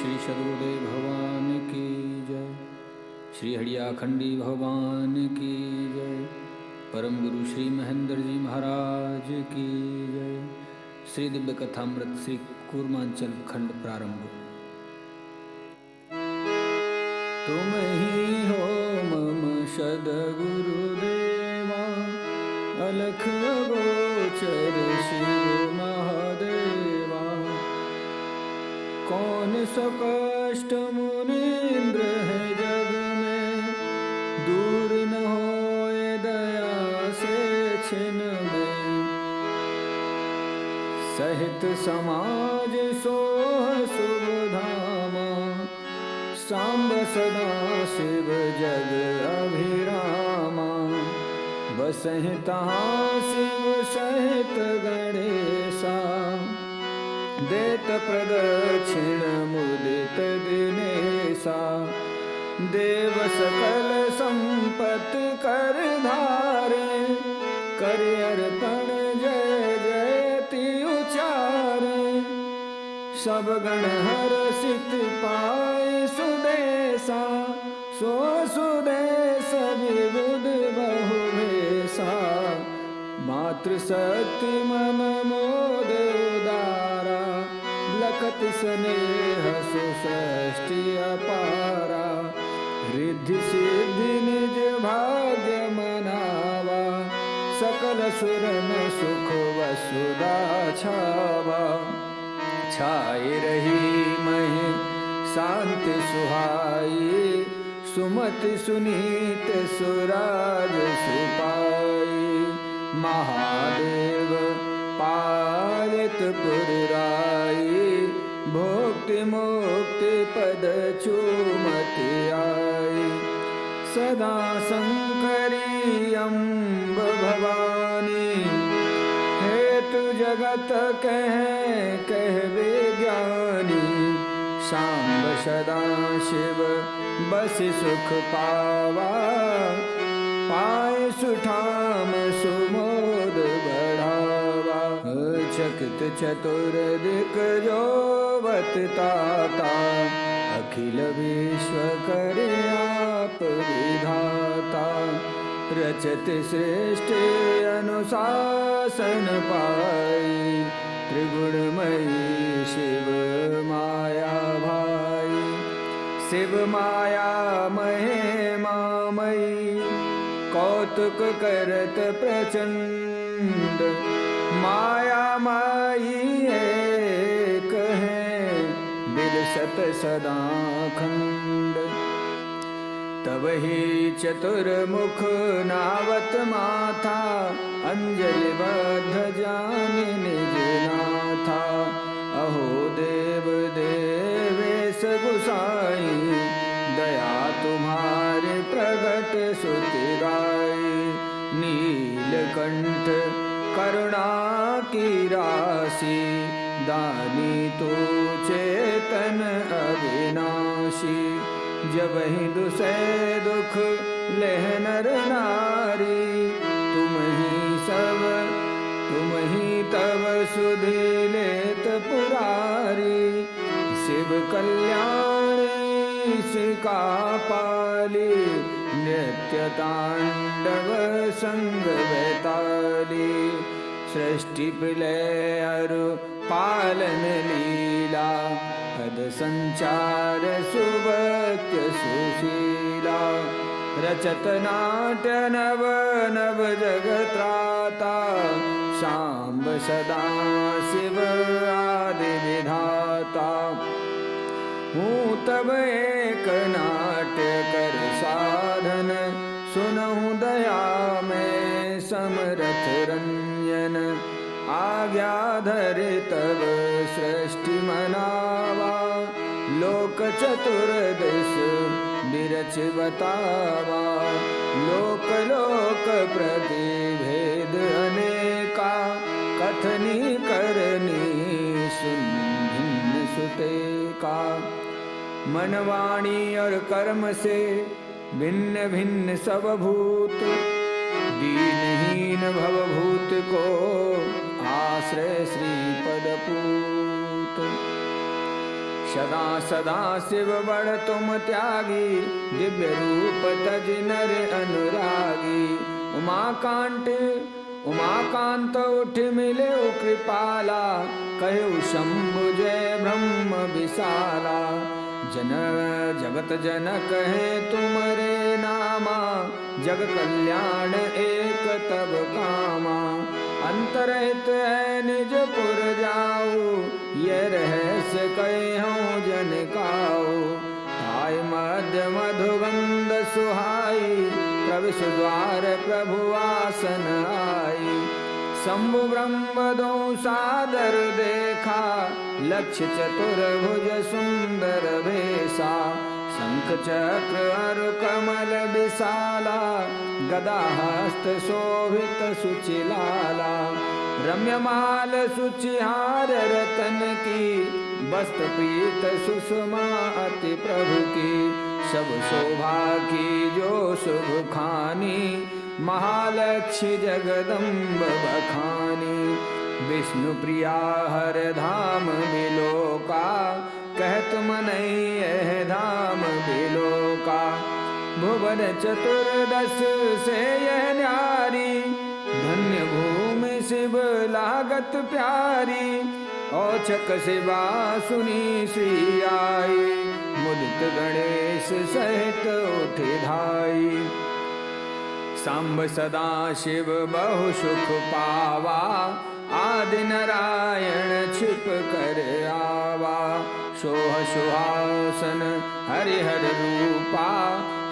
श्री सदगुरुदेव भगवान की जय। श्री हड़ियाखंडी भगवान की जय। परम गुरु श्री महेंद्र जी महाराज की जय। श्री दिव्य कथामृत श्री कूर्मांचल खंड प्रारंभ। तुम ही हो मम सद्गुरुदेवा, अलख गोचर शिव महादेवा। कौन सा कष्ट मुनीन्द्र है जग में, दूर न होए दया से छिन में। सहित समाज सोह शुभ धामा, सांब सदा शिव जग अभिरामा। बसहि तहाँ शिव सहित गणेशा, देत प्रदक्षिण मुदित दिनेशा। देव सकल संपत्ति कर धारे, कर अर्पण जय जयति उचारे। सब गण हर्षित पाए सुदेशा, सो सुदेश विबुध बहु भेषा। मातृ शक्ति मन मोद उदारा, लखत स्नेह सुसृष्टि अपारा। रिद्धि सिद्धि निज भाग्य मनावा, सकल सुरन सुख वसुधा छावा। छाए रही महि शांति सुहाई, सुमति सुनीत सुराज सुपाई। महादेव पालित पुरराई, भोक्ति मुक्ति पद चूमति आई। सदा शंकरी अम्ब भवानी, हेतु जगत कह विज्ञानी। सांब सदा शिव बसि सुख पावा, पाए सुठाम सुमोद बढ़ावा। चकित चतुर दिक जोवत ताता, अखिल विश्व करे आप विधाता। रचत सृष्टि अनुशासन पाई, त्रिगुणमयी शिव माया भाई। शिव माया महिमामयी, कौतुक करत प्रचंड। माया माई एक है, बिलसत सदा खंड। तब ही चतुर्मुख नावत माथा, अंजलि बद्ध जान निज नाथा। अहो देव देवेश गुसाई, दया तुम्हारे प्रगट सुति गाई। नीलकंठ करुणा की राशि, दानी तो चेतन अविनाशी। जब ही दुसै दुख लेह नर नारी, तुम ही तब सुधि लेत पुरारी। शिव कल्याणी सिका पाली, नृत्य तांडव संग बैताली। सृष्टि प्रलय अरु पालन लीला, पद संचार सुभक्त्य सुशीला। रचत नाट्य नव नव जगत्राता, सांब सदा शिव आदि विधाता। हूँ तब एक नाट्य कर साधन, सुनहु दया में समरथ रंजन। आज्ञा धरे तब सृष्टि मनावा, लोक चतुर्दश बिरच बतावा। लोक लोक प्रतिभेद अनेका, कथनी करनी सुन भिन्न सुटेका। मनवाणी और कर्म से भिन्न भिन्न सब भूत, दीनहीन भवभूत को आश्रय श्रीपद पूत। सदा सदा शिव बड़ तुम त्यागी, दिव्य रूप तज नर अनुरागी। उमाकांत उठ मिले कृपाला, कहु शंभु जय ब्रह्म विशाला। जगत जनक है तुमरे नामा, जग कल्याण एक तब कामा। अंतरहित है निज पुर जाऊ, ये रहस्य कहूँ जन काऊ। आय मध्य मधुगंध सुहाई, प्रवेश द्वार प्रभु आसन आई। शंभु ब्रह्म दो सादर देखा, लक्ष्य चतुर्भुज सुंदर भेसा। शंख चक्र अरु कमल विशाला, गदा हस्त शोभित सुचिलाला। रम्यमाल सुचिहार रतन की, वस्त्र पीत सुषमा अति प्रभु की। सब शोभा की जो शुभ खानी, महालक्ष्मी जगदम्ब बखानी। विष्णु प्रिया हर धाम बिलोका, कहत मनई यह धाम बिलोका। भुवन चतुर्दश से यह न्यारी, धन्य भूमि शिव लागत प्यारी। औचक शिवा सुनी श्री आई, मुदित गणेश सहित उठे धाई। सांब सदा शिव बहु सुख पावा, आदि नारायण छिप कर आवा। सोह सुहासन हरिहर रूपा,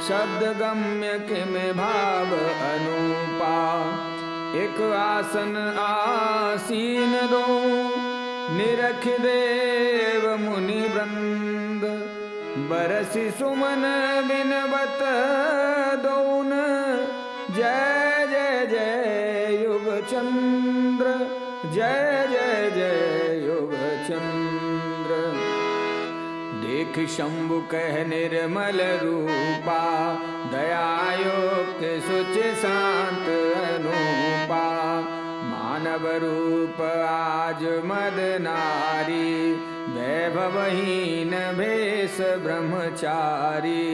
शब्द गम्य किम भाव अनुपा। एक आसन आसीन दो, निरख देव मुनि वृंद। बरसी सुमन बिनवत दोन, जय जय जय युग चंद्र, जय जय जय युग चंद्र। देख शंभु कह निर्मल रूपा, दयायुक्त सुचि शांत अनुपा। मानव रूप आज मद नारी, वैभवहीन भेष ब्रह्मचारी।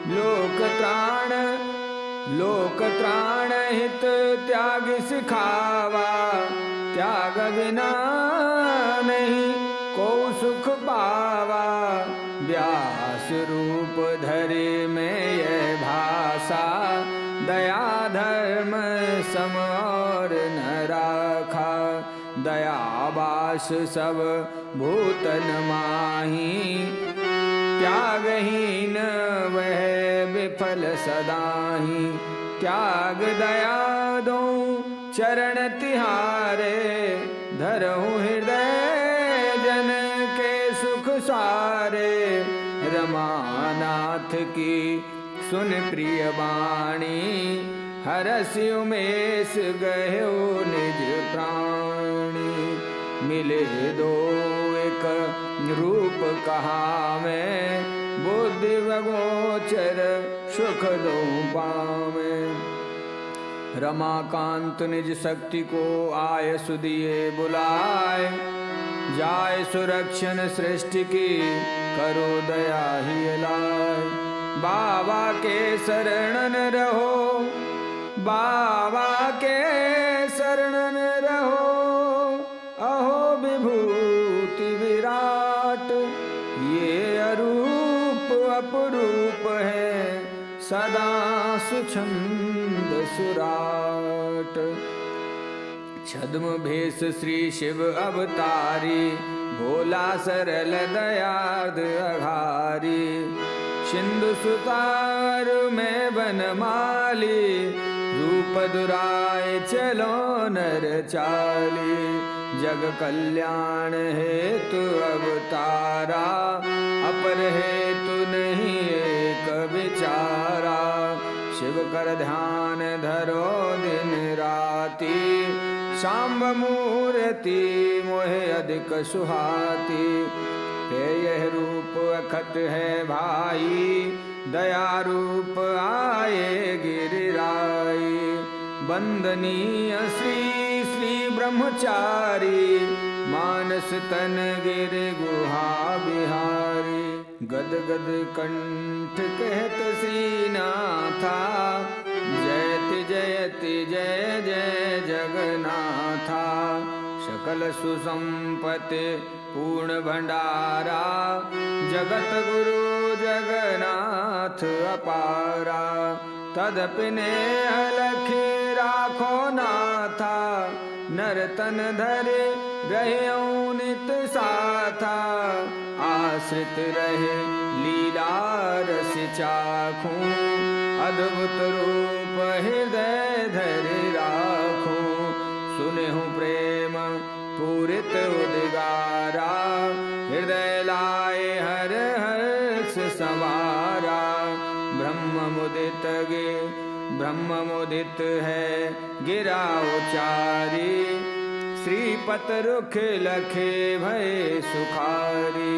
लोक त्राण हित त्याग सिखावा, त्याग बिना नहीं को सुख पावा। व्यास रूप धरे में यह भाषा, दया धर्म सम और न राखा। दयावास सब भूतन माही, त्यागहीन वह विफल सदाही। त्याग दया दो चरण तिहारे, धरहु हृदय जन के सुख सारे। रमानाथ की सुन प्रिय वाणी, हरसि उमेश गयो निज प्राणी। मिले दो एक रूप कहा मैं, बुद्धि गोचर सुख दो पावे। रमाकांत निज शक्ति को आय सुदिए बुलाए, जाय सुरक्षण सृष्टि की करो दया ही लाए। बाबा के शरणन रहो, बाबा के शरणन रहो। अहो विभूति विराट, ये अरूप अपरूप है, सदा सुछंद सुराट। छद्म भेष श्री शिव अवतारी, भोला सरल दयार्द अघारी। सिंधु सुतार में बनमाली, रूप दुराय चलो नर चाली। जग कल्याण हेतु अवतारा, अपर हेतु नहीं एक विचारा। शिव कर ध्यान धरो दिन राति, सांब मूर्ति मोहे अधिक सुहाती। यह रूप अखत है भाई, दया रूप आए गिरिराई। वंदनीय श्री श्री ब्रह्मचारी मानस तन गिर गुहा बिहारी गद गद कंठ कहत श्रीनाथा जयति जयति जय जय जगन्नाथा सकल सुसंपत्ति पूर्ण भंडारा जगत गुरु जगन्नाथ अपारा तदपि नेह लखी राखो नाथा नरतन धरे रहे नित साथा आश्रित रहे लीला रस चाखूं अद्भुत रूप हृदय धरे राखूं सुने हूँ प्रेम पूरित उद्गारा हृदय लाए हर हर्ष सवारा ब्रह्म मुदित है गिरा उचारी श्रीपत रुख लखे भय सुखारी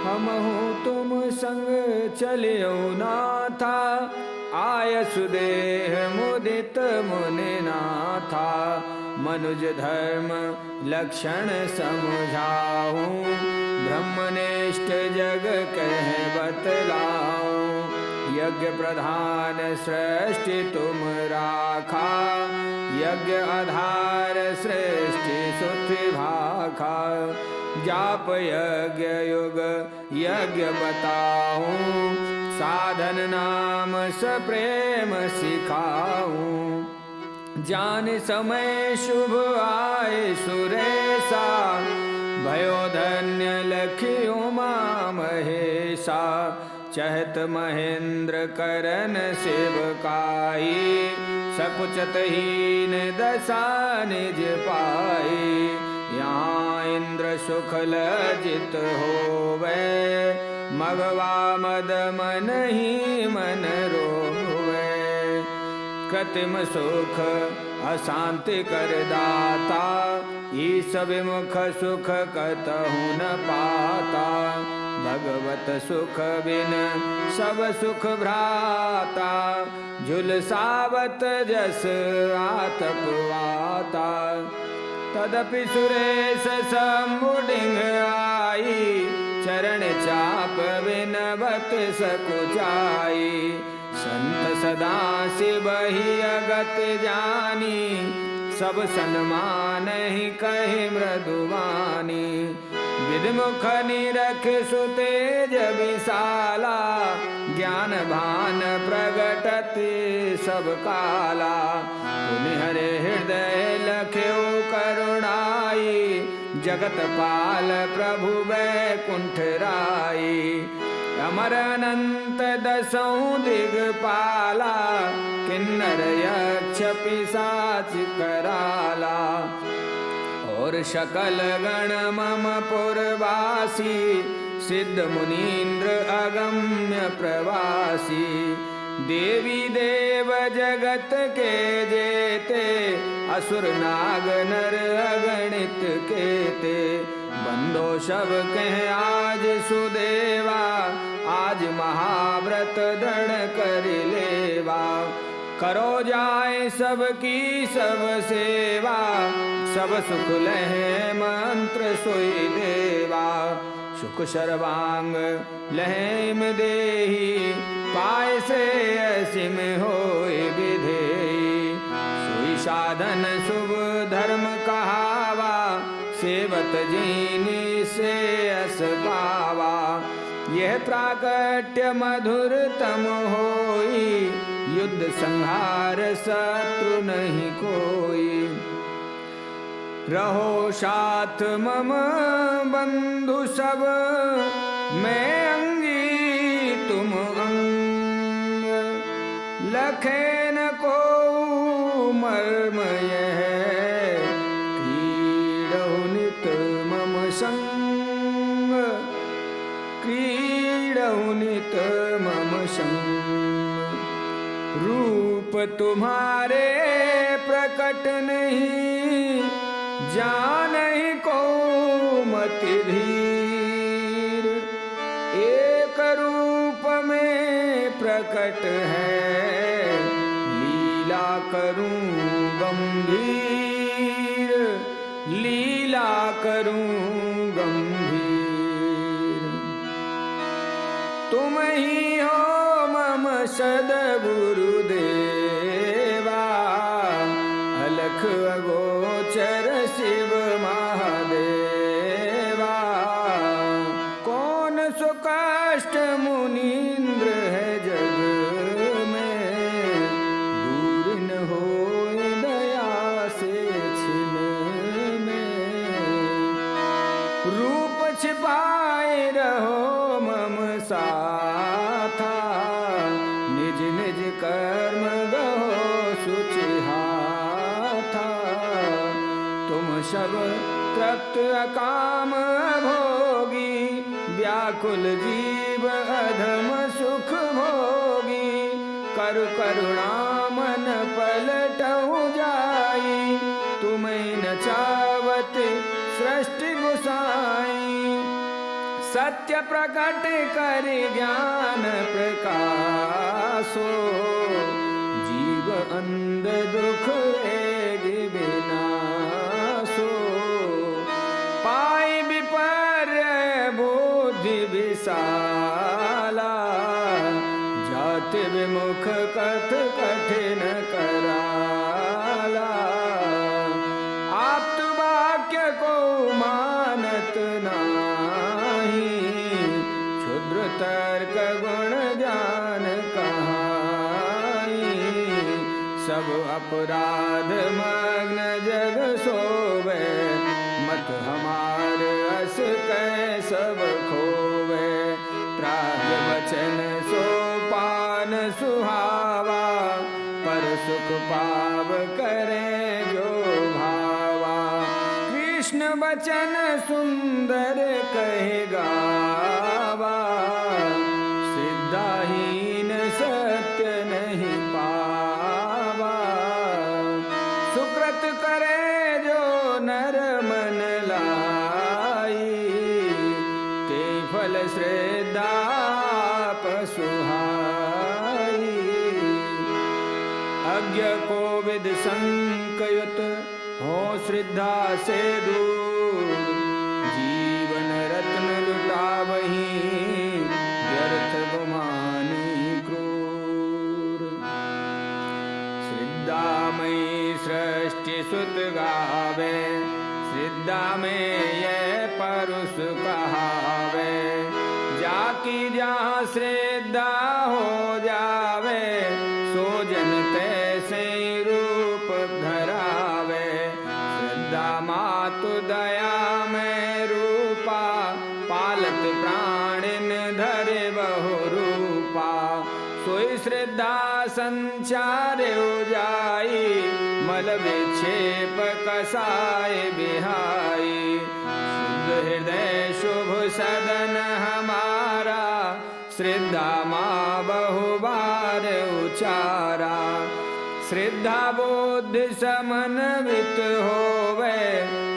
हम हूँ तुम संग चलियो नाथा आय सुदेह मुदित मुनि नाथा मनुज धर्म लक्षण समझाऊं ब्रह्मनिष्ठ जग कह बतलाऊं यज्ञ प्रधान सृष्टि तुम राखा यज्ञ आधार सृष्टि सुति भाखा जाप यज्ञ युग यज्ञ बताऊं साधन नाम सप्रेम सिखाऊं जान समय शुभ आए सुरेशा भयो धन्य लखी उमा महेशा चहत महेंद्र करन सेवकाई सकुचत हीन दशा निज पाई यहाँ इंद्र सुख लज्जित होवे मगवा मद मन ही मन रोवे कृत्रिम सुख अशांति कर दाता ईश विमुख सुख कतहु न पाता भगवत सुख बिन सब सुख भ्राता झुलसावत जस आतपवाता तदपि सुरेश शंभुडिंग आई चरण चाप विनवत सकुचाई संत सदा शिवहि अगत जानी सब सन्मान ही कहे मृदुवानी विदमुख निरख सुतेज विशाला ज्ञान भान प्रगटति सब काला पुनि हरे हृदय लख्यो करुणाई जगत पाल प्रभु वैकुंठ राई अमर अनंत दसों दिगपाला किन्नर यक्ष पिशाच कराला और शकल गण मम पुरवासी सिद्ध मुनीन्द्र अगम्य प्रवासी देवी देव जगत के जेते असुर नाग नर अगणित केते बंदो शब कह आज सुदेवा आज महाव्रत दृढ़ कर लेवा करो जाए सबकी सब सेवा सब सुख लहे मंत्र सोई देवा सुख सर्वांग लहेम देही पाय से असीम होए विधेयी सोई साधन शुभ धर्म कहावा सेवत जीनी से अस पावा यह प्राकट्य मधुरतम होई युद्ध संहार शत्रु नहीं कोई रहो साथ मम बंधु सब मैं अंगी तुम अंग लखे न को मर्म यह क्रीडहु नित मम संग क्रीडहु नित मम संग रूप तुम्हारे प्रकट नहीं जानहि को मति धीर एक रूप में प्रकट है लीला करूं गंभीर लीला करूं गंभीर। तुम ही हो मम सद्गुरुदेवा, अलख अगोचर शिव महादेवा। कौन सो कष्ट मुनीन्द्र है जग में, दूर न होए दया से छिन में। रूप छिपाए रहो मम साथा, निज निज कर्म गहो सुचिहाथा। तुम सब तृप्त अकाम भोगी, व्याकुल जीव अधम सुख भोगी। करु करुणा मन पलटहु जाई, तुम्हें न चावत सृष्टि गुसाई। सत्य प्रकट कर ज्ञान प्रकाशो, जीव अंध दुख एक विनाशो। पाई विपर्य बुद्धि विशाला, जाति विमुख कथ कठिन कराला। आप्त वाक्य को मानत नाही, क्षुद्र तर्क गुण ज्ञान कहाई। सब अपराध मग्न जग सोवे, मत हमार अस कै सब खोवे। त्राग वचन सोपान सुहावा, पर सुख पाव करे जो भावा। कृष्ण वचन सुंदर कहे गावा, श्रद्धाहीन सत्य नहीं पावा। सुकृत करे जो नर मन लाई, ते फल श्रद्धा सुहाई। अज्ञ को विद संकयुत हो श्रद्धा से दूर, जीवन रत्न लुटावही व्यर्थ गुमानी क्रूर। श्रद्धामयी सृष्टि सुत गावे, श्रद्धा में ये परुष कहावे। जाकी जहाँ श्रद्धा हो जावे, सो जन तैसे रूप धरावे। श्रद्धा मातु दया में रूपा, पालत प्राणिन धरे बहु रूपा। सोई श्रद्धा संचार हो जाई, मल विक्षेप कसाय बिहाई। शुद्ध हृदय शुभ सदन हमारा, श्रद्धा माँ बहुबार उचारा। श्रद्धा बुद्धि समन्वित होवे,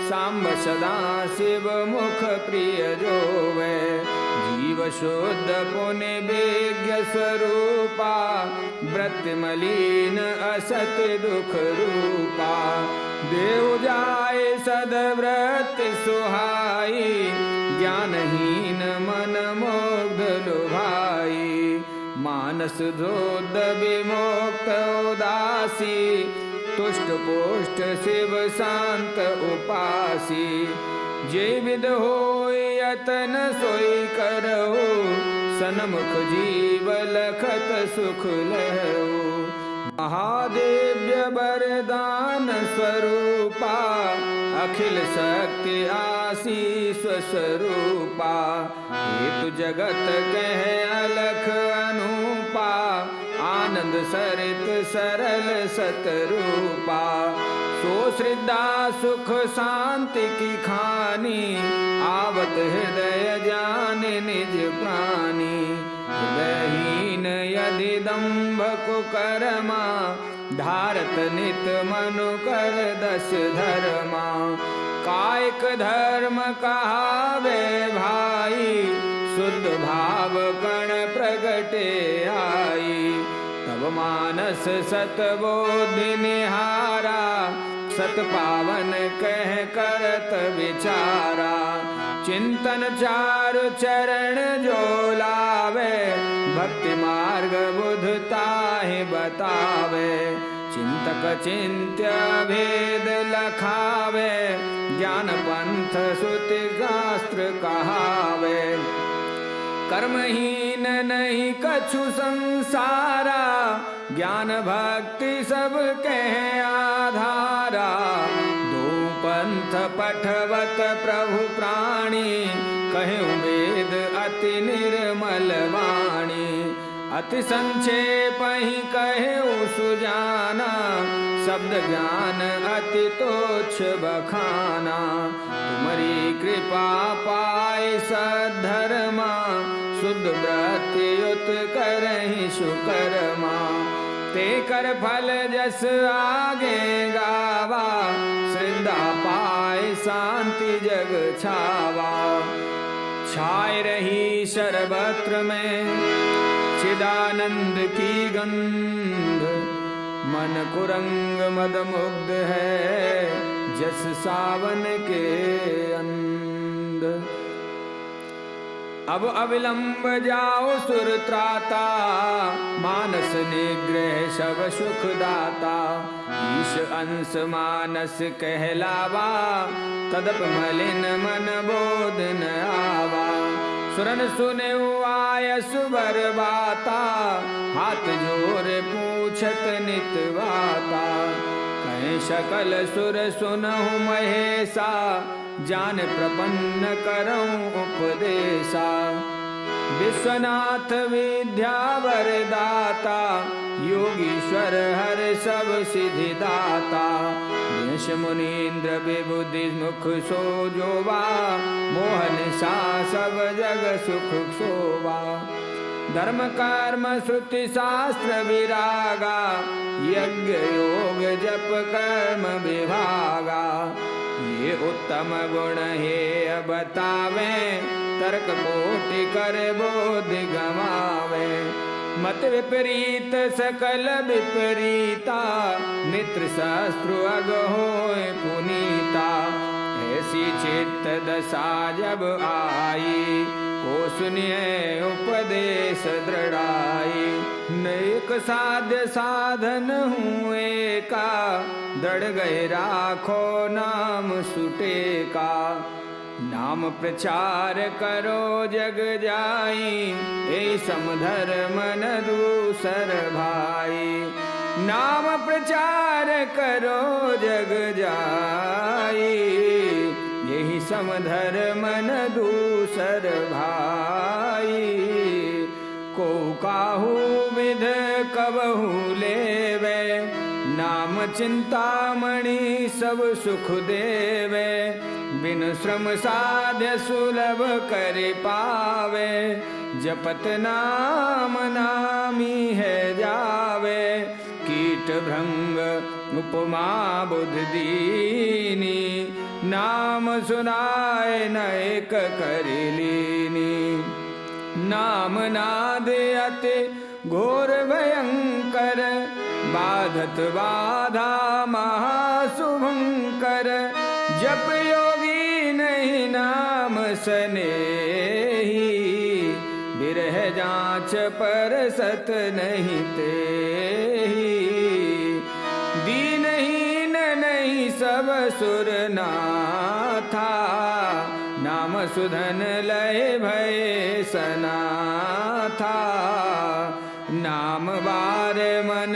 सांब सदा शिव मुख प्रिय जोवे। जीव शुद्ध पुण्य विज्ञ स्वरूपा, व्रत मलिन असत दुख रूपा। देव जाय सदव्रत सुहाई, ज्ञानहीन मन मुग्ध लुभाई। मानस धोद विमुक्त उदासी, तुष्ट पुष्ट शिव शांत उपासी। जे विद होय यतन सोई करहु, सन्मुख जीव लखत सुख लहु। महादेव्य वरदान स्वरूपा, अखिल शक्ति आशीष स्वरूपा। हेतु जगत कह अलख अनूपा, आनंद सरित सरल सतरूपा। सो श्रद्धा सुख शांति की खानी, आवत हृदय जान निज प्राणी। हृदयहीन यदि दंभ कुकर्मा, धारत नित मनु कर दस धर्मा। कायिक धर्म कहावे भाई, शुद्ध भाव कण प्रगटे आई। तब मानस सतबोधि निहारा, सत पावन कह करत विचारा। चिंतन चारु चरण जो लावे, भक्ति मार्ग बुधता ही बतावे। चिंतक चिंत्य भेद लखावे, ज्ञान पंथ श्रुति शास्त्र कहावे। कर्महीन नहीं कछु संसारा, ज्ञान भक्ति सब कह आधारा। दो पंथ पठवत प्रभु प्राणी, कहूँ वेद अति निर्मल वाणी। अति संक्षेप ही कहूँ सुजाना, शब्द ज्ञान अति तोच्छ बखाना। तुम्हारी कृपा पाए सद्धर्मा, शुद्ध व्रतयुत करहि सुकर्मा। ते कर फल जस आगे गावा, श्रद्धा पाए शांति जग छावा। छाए रही सर्वत्र में चिदानंद की गंध, मन कुरंग मद मुग्ध है जस सावन के अंध। अब अविलंब जाओ सुर त्राता, मानस निग्रह सब सुख दाता। ईश अंश मानस कहलावा, तदप मलिन मन बोध न आवा। सुरन सुने आयस बर बाता, हाथ जोर पूछत नित वाता। कहीं सकल सुर सुनहु महेशा, जान प्रपन्न करऊं उपदेशा। विश्वनाथ विद्या वरदाता, योगीश्वर हर सब सिद्धि दाता। देश मुनीन्द्र विबुद्धि मुख सोजोवा, मोहन सा सब जग सुख शोभा। धर्म कर्म श्रुति शास्त्र विरागा, यज्ञ योग जप कर्म विभागा। ये उत्तम गुण हे बतावे, तर्क कोटि कर बोध गवावे। मत विपरीत सकल विपरीता, नेत्र शस्त्रु अग होय पुनीता। ऐसी चित्त दशा जब आई, को सुनिए उपदेश दृढ़ाई। नेक साध्य साधन हुए का, दृढ़ गए राखो नाम सुटे का। नाम प्रचार करो जग जाई, ए समधर्म न दूसर भाई। नाम प्रचार करो जग जाई, यही समधर्म न दूसर भाई। को काहू विध कबहू लेवे, नाम चिंतामणि सब सुख देवे। बिन श्रम साध्य सुलभ कर पावे, जपत नाम नामी है जावे। कीट भृंग उपमा बुध दीनी, नाम सुनाए नैक कर लीनी। नाम नाद अति घोर भयंकर, बाधत बाधा महाशुभंकर। जप योगी नहीं नाम सनेही, बिरह जांच पर सत नहीं तेही। दीनहीन नहीं सब सुर नाथा, नाम सुधन लय भय सनाथा। नाम बार मन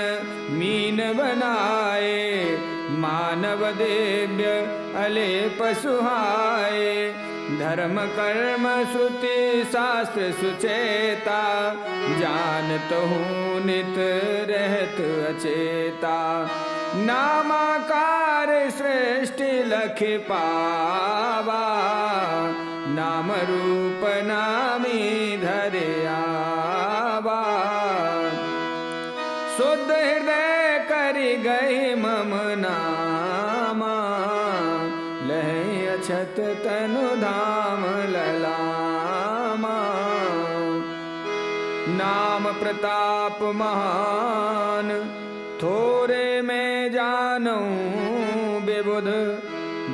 मीन बनाए, मानव दिव्य अलेप सुहाए। धर्म कर्म श्रुति शास्त्र सुचेता, जानत हूँ नित रहत अचेता। नामाकार सृष्टि लख पावा, नाम रूप नामी धरे आवा। शुद्ध हृदय कर गए मम नामा, लहै अछत तनु धाम ललामा। नाम प्रताप महान, थोरे में जानूं विबुध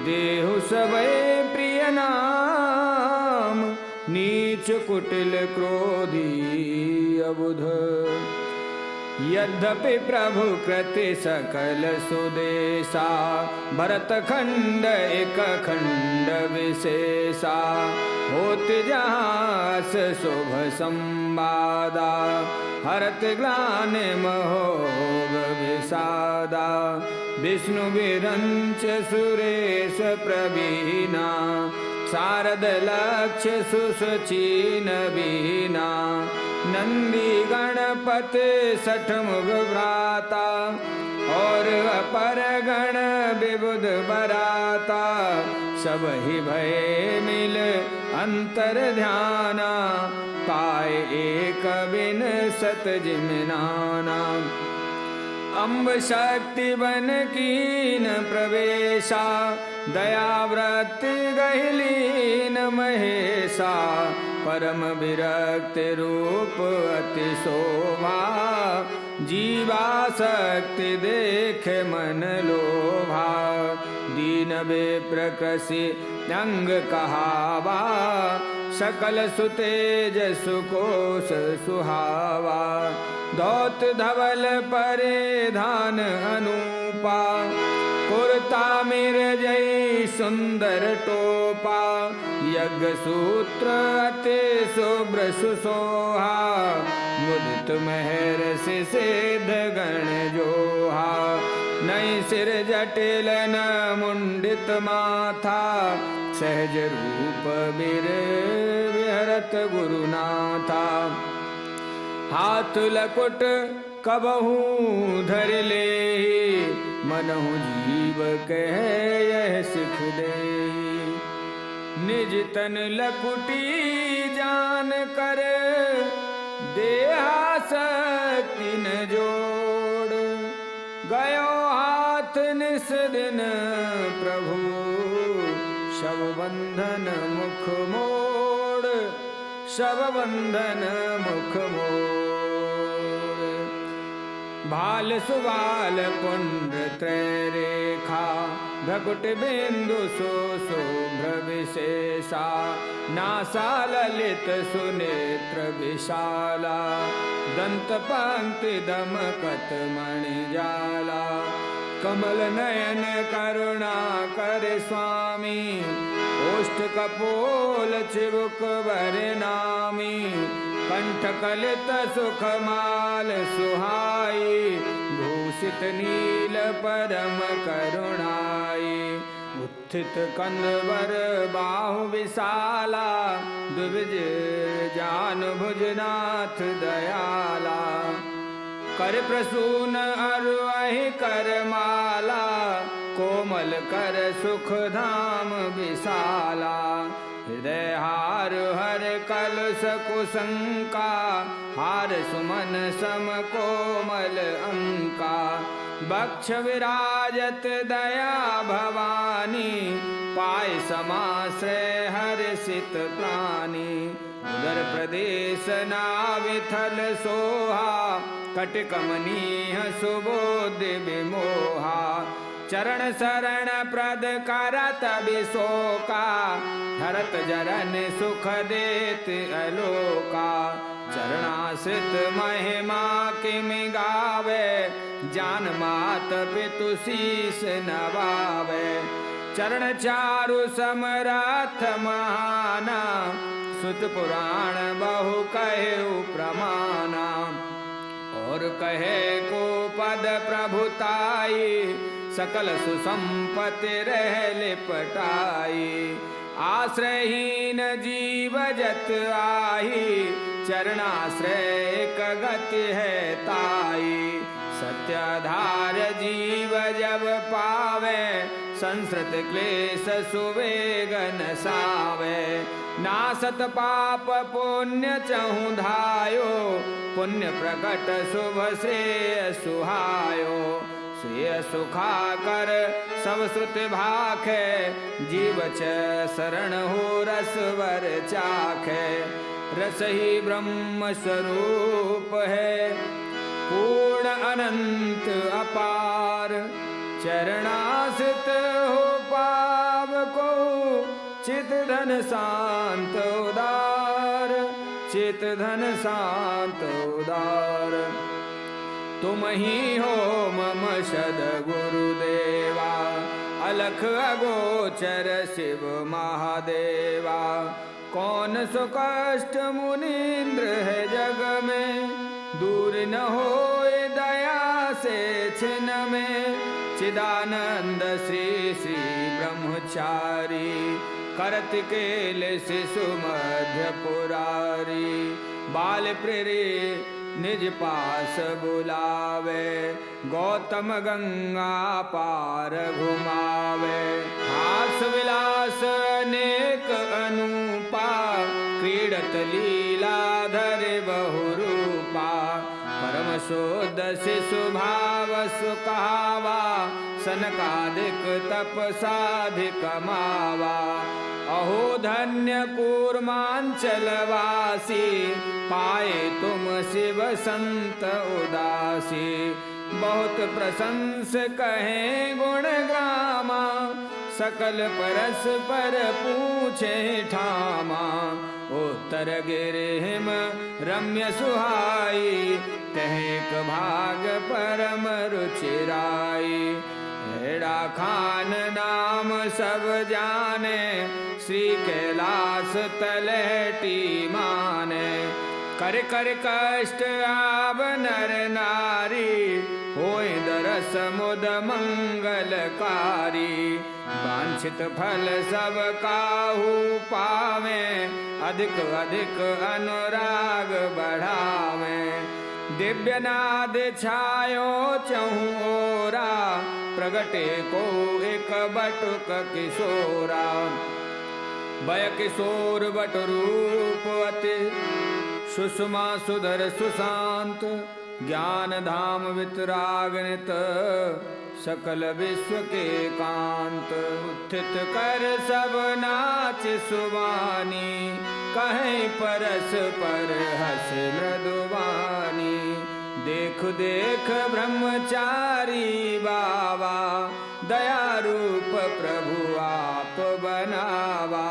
देहु सबे प्रिय नाम, नीच कुटिल क्रोधी अबुध। यद्यपि प्रभु कृति सकल सुदेशा, भरत खंड एक खंड विशेषा, होत जहास शुभ संवादा, हरत ग्लानि महोग विषादा। विष्णु विरंच सुरेश प्रवीणा, शारद लक्ष्य सुसचीन बीना। नंदी गणपति सठमुख भ्राता, और अपर गण विबुध बराता। सब ही भय मिल अंतर ध्याना, पाए एक बिन सत जिमिनाना। अम्ब शक्ति बन कीन प्रवेशा, दयाव्रत गहिलीन महेशा। परम विरक्त रूप अति शोभा, जीवा शक्ति देख मन लोभा। दीन विप्र कृषि अंग कहावा, सकल सुतेज सुकोश सुहावा। दौत धवल परिधान अनूपा, कुर्ता मिर्जई सुंदर टोपा। यज्ञ सूत्र अति शुभ्र सुशोहा, मुदित मेहर सिद्ध गण जोहा। नई सिर जटिल न मुंडित माथा, सहज रूप बीर विहरत गुरुनाथा। हाथ लकुट कबहू धर ले, मनहु जीव कह यह सिख दे। निज तन लकुटी जान कर, देहा शक्ति न जोड़। गयो हाथ निस दिन प्रभु, शव बंधन मुख मोड़। शव बंधन मुख मोड़। भाल सुबाल पुंड त्रय रेखा, भ्रकुट बिंदु शुभ्र विशेषा। नासा ललित सुनेत्र विशाला, दंत पंक्ति दमकत मणिजाला। कमल नयन करुणा कर स्वामी, ओष्ठ कपोल चिबुक वर नामी। कंठ कलित सुखमाल सुहाई, भूषित नील परम करुणाई। उत्थित कंदवर बाहु विशाला, द्विज जान भुजनाथ दयाला। कर प्रसून अरुहि कर माला, कोमल कर सुख धाम विशाला। हृदय हार हर कलश कुशंका, हार सुमन सम कोमल अंका। बक्ष विराजत दया भवानी, पाय समाश्रय हर्षित प्राणी। उदर प्रदेश नाविथल सोहा, कटकमनीह सुबोध विमोहा। चरण शरण प्रद करत विशोका, हरत जरन सुख देत अलोका। चरणाश्रित महिमा किम गावे, जान मात पितु शीस नवावे। चरण चारु समरथ महाना, सुत पुराण बहु कहे प्रमाना। और कहे को पद प्रभुताई, सकल सुसंपत्ति रह लिपटाई। आश्रयहीन जीव जत आही, चरणाश्रय एक गति है ताई। सत्याधार जीव जब पावे, संसृत क्लेश सुवेगन सावे। नासत पाप पुण्य चहु धायो, पुण्य प्रकट शुभ श्रेय सुहायो। श्रेय सुखा कर सब श्रुति भाखे, जीव च शरण हो रसवर चाखे। रस ही ब्रह्म स्वरूप है, पूर्ण अनंत अपार। चरणासित हो पाव को चित धन शांत उदार, चित धन शांत उदार। तुम ही हो मम सद गुरुदेवा, अलख अगोचर शिव महादेवा। कौन सो कष्ट मुनीन्द्र है जग में, दूर न होए दया से छिन में। चिदानंद श्री श्री ब्रह्मचारी, करतिकेल शिशु मध्य पुरारी। बाल प्रेरे निज पास बुलावे, गौतम गंगा पार घुमावे। हास विलास अनेक अनूपा, क्रीडत लीला धरे बहुरूपा। परम शुद्ध शिशु भाव सुखावा, सनकादिक तप साधिक मावा। अहो धन्य कूर्मांचल वासी, पाए तुम शिव संत उदासी। बहुत प्रशंस कहें गुण गामा, सकल परस्पर पूछे ठामा। उत्तर गिरिहिम रम्य सुहाई, तहेक भाग परम रुचिराई। हेड़ा खान नाम सब जाने, श्री कैलाश तलहटी माने। कर कर कष्ट आब नर नारी, होय दरस मुद मंगलकारी। वांछित फल सब काहू पावे, अधिक अधिक अनुराग बढ़ावे। दिव्य नाद छायो चहु ओरा, प्रगटे को एक बटुक किशोरा। भय किशोर बट रूप अति, सुषमा सुधर सुशांत। ज्ञान धाम वितरागनित, सकल विश्व के कांत। उत्थित कर सब नाच सुवानी, कहें परस पर हस मृदुवानी। देख देख ब्रह्मचारी बाबा, दया रूप प्रभु आप बनावा।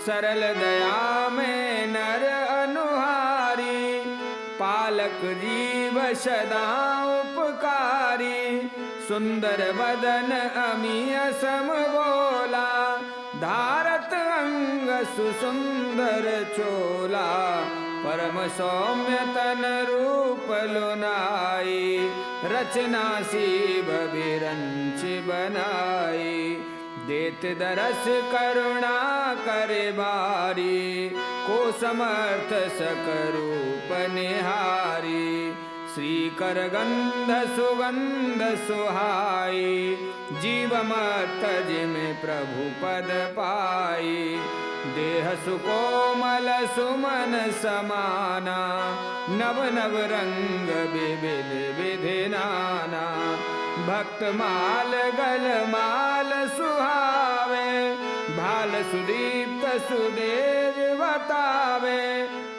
सरल दया में नर अनुहारी, पालक जीव सदा उपकारी। सुंदर बदन अमीय सम बोला, धारत अंग सुसुंदर चोला। परम सौम्य तन रूप लुनाई, रचना शिव बिरंच बनाई। देत दरस करुणा करे बारी, को समर्थ सकरूप निहारी। श्री कर गंध सुगंध सुहाई, जीव मत जिमें प्रभु पद पाई। देह सुकोमल सुमन समाना, नव नव रंग विविध विधि नाना। भक्त माल गल माल सुहावे, भाल सुदीप्त सुदेज बतावे।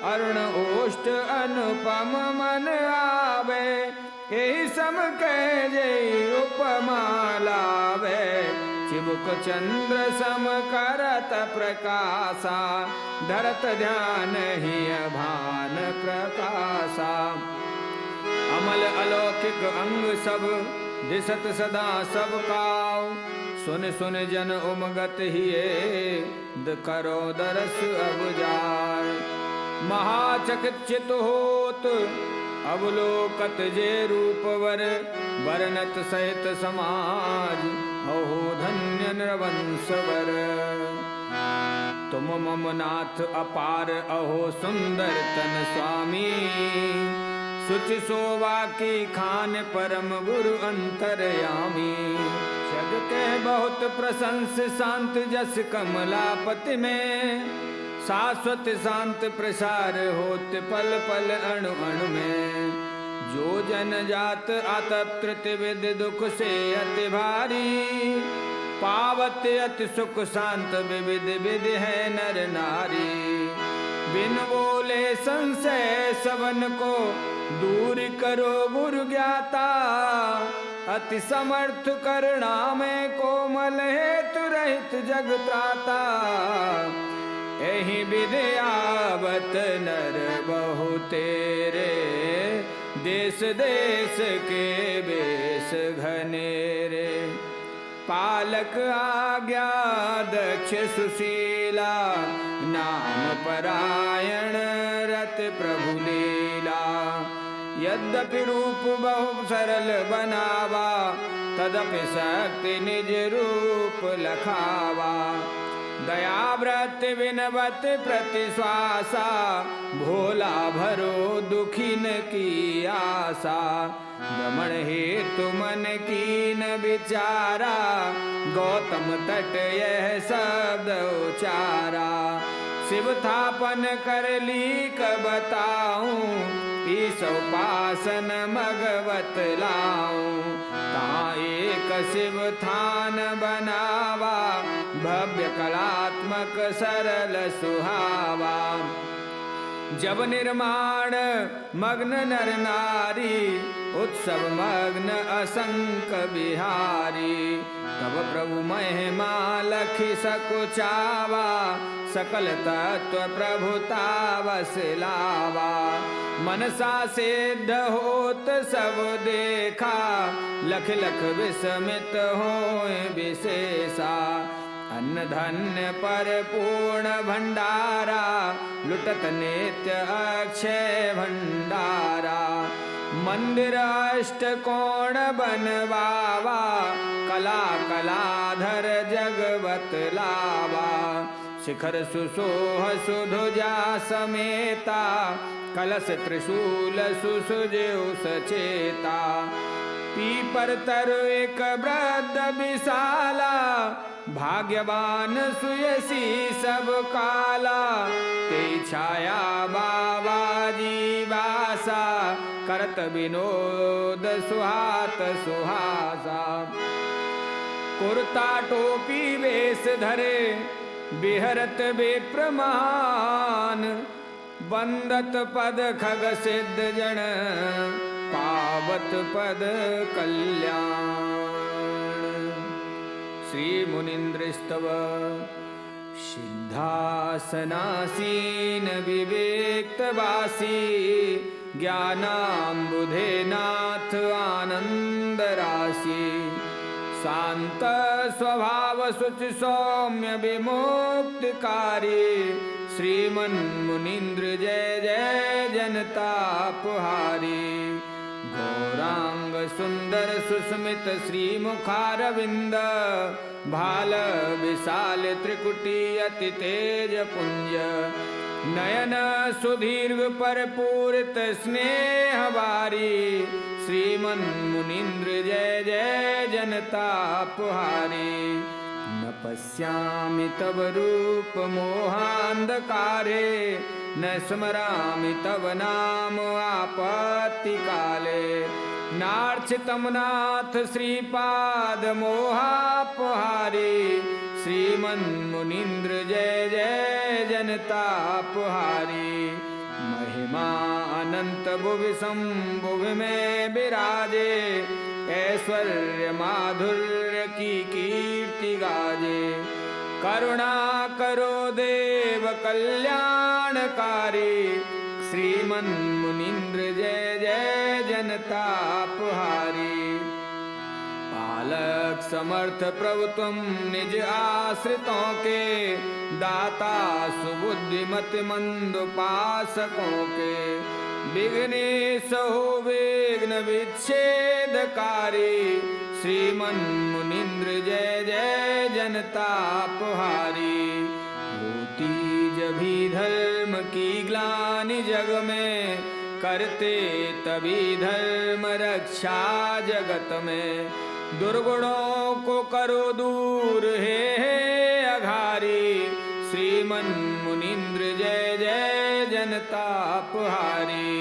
अरुण ओष्ठ अनुपम मन आवे, यही सम कह जय उपमा लावे। चिबुक चंद्र सम करत प्रकाशा, धरत ध्यान ही भान प्रकाशा। अमल अलौकिक अंग सब, दिसत सदा सब काव। सुन सुन जन उमगत हिए, करो दरस अब जार। महाचकित होत अवलोकत जे रूपवर, वर्णत सहित समाज अहो धन्य नृवंशवर। तुम मम नाथ अपार अहो सुंदर तन स्वामी। सुचि शोभा की खान परम गुरु अंतरयामी। जग के बहुत प्रशंस शांत जस कमलापति में। शाश्वत शांत प्रसार होत पल पल अणु अणु में। जो जन जात आतप्त विद दुख से अति भारी। पावत अति सुख शांत विविध विध है नर नारी। बिन बोले संशय सबन को दूर करो गुरु ज्ञाता। अति समर्थ करुणा में कोमल हेतु रहित जग त्राता। एहि विद्यावत नर बहु तेरे, देश देश के बेश घनेरे। पालक आज्ञा दक्ष सुशीला, नाम परायण रत प्रभु लीला। यद्यपि रूप बहु सरल बनावा, तदपि शक्ति निज रूप लखावा। दयाव्रत विनवत प्रतिश्वासा, भोला भरो दुखिन की आशा। भ्रमण हेतु मन कीन विचारा, गौतम तट यह शब्द उचारा। शिव थापन कर लीक बताऊं, ईश उपासन मगवत लाऊं। ता एक शिव थान बनावा, भव्य कलात्मक सरल सुहावा। जब निर्माण मग्न नर नारी, उत्सव मग्न असंक बिहारी। तब प्रभु महिमा लखि सकुचावा, सकल तत्व प्रभुता वसलावा। मनसा सिद्ध होत सब देखा, लख लख विस्मित होए विशेषा। अन्न धन्य पर पूर्ण भंडारा, लुटत नित्य अक्षय भंडारा। मंदिर अष्ट कोण बनवावा, कला कलाधर जगवत लावा। शिखर सुसोह सुधुजा समेता, कलश त्रिशूल सुसुजेउ सचेता। पीपर तरु एक वृद्ध विशाला, भाग्यवान सुयसी सब काला। ते छाया बाबाजी वासा, करत विनोद सुहात सुहासा। कुर्ता टोपी वेश धरे, बिहरत विप्रमान। बंदत पद खग सिद्ध जन, पावत पद कल्याण। श्री मुनीन्द्र स्तव। सिद्धासनासीन विवेक्तवासी, ज्ञानाम्बुधे नाथ आनंद राशि। शांत स्वभाव शुचि सौम्य विमुक्तिकारी, श्रीमन मुनीन्द्र जय जय जनतापहारी। गौरांग सुंदर सुस्मित श्री मुखारविंद, भाल विशाल त्रिकुटी अति तेज पुंज। नयन सुदीर्घ पर पूरित स्नेह बारी, श्रीमन मुनीन्द्र जय जय जनतापहारी। न पश्यामि तव रूप मोहांधकारे, न स्मरामि तव नाम आपत्ति काले। नार्चितं नाथ श्रीपाद मोहापहारी, श्रीमन्मुनीन्द्र जय जय जनतापहारी। महिमा अनंत भुवि संभुवि में विराजे, ऐश्वर्य माधुर्य की कीर्ति गाजे। करुणा करो देव कल्याणकारी, श्रीमन्मुनीन्द्र जय जय जनतापहारी। पालक समर्थ प्रभु तुम निज आश्रितों के, दाता सुबुद्धिमति मंद उपासकों के। विघ्नेश हो विघ्न विच्छेदकारी, श्रीमन्मुनीन्द्र जय जय जनतापहारी। होती जभी धर्म की ग्लानि जग में, करते तभी धर्म रक्षा जगत में। दुर्गुणों को करो दूर हे अघारी, श्रीमन्मुनीन्द्र जय जय जनतापहारी।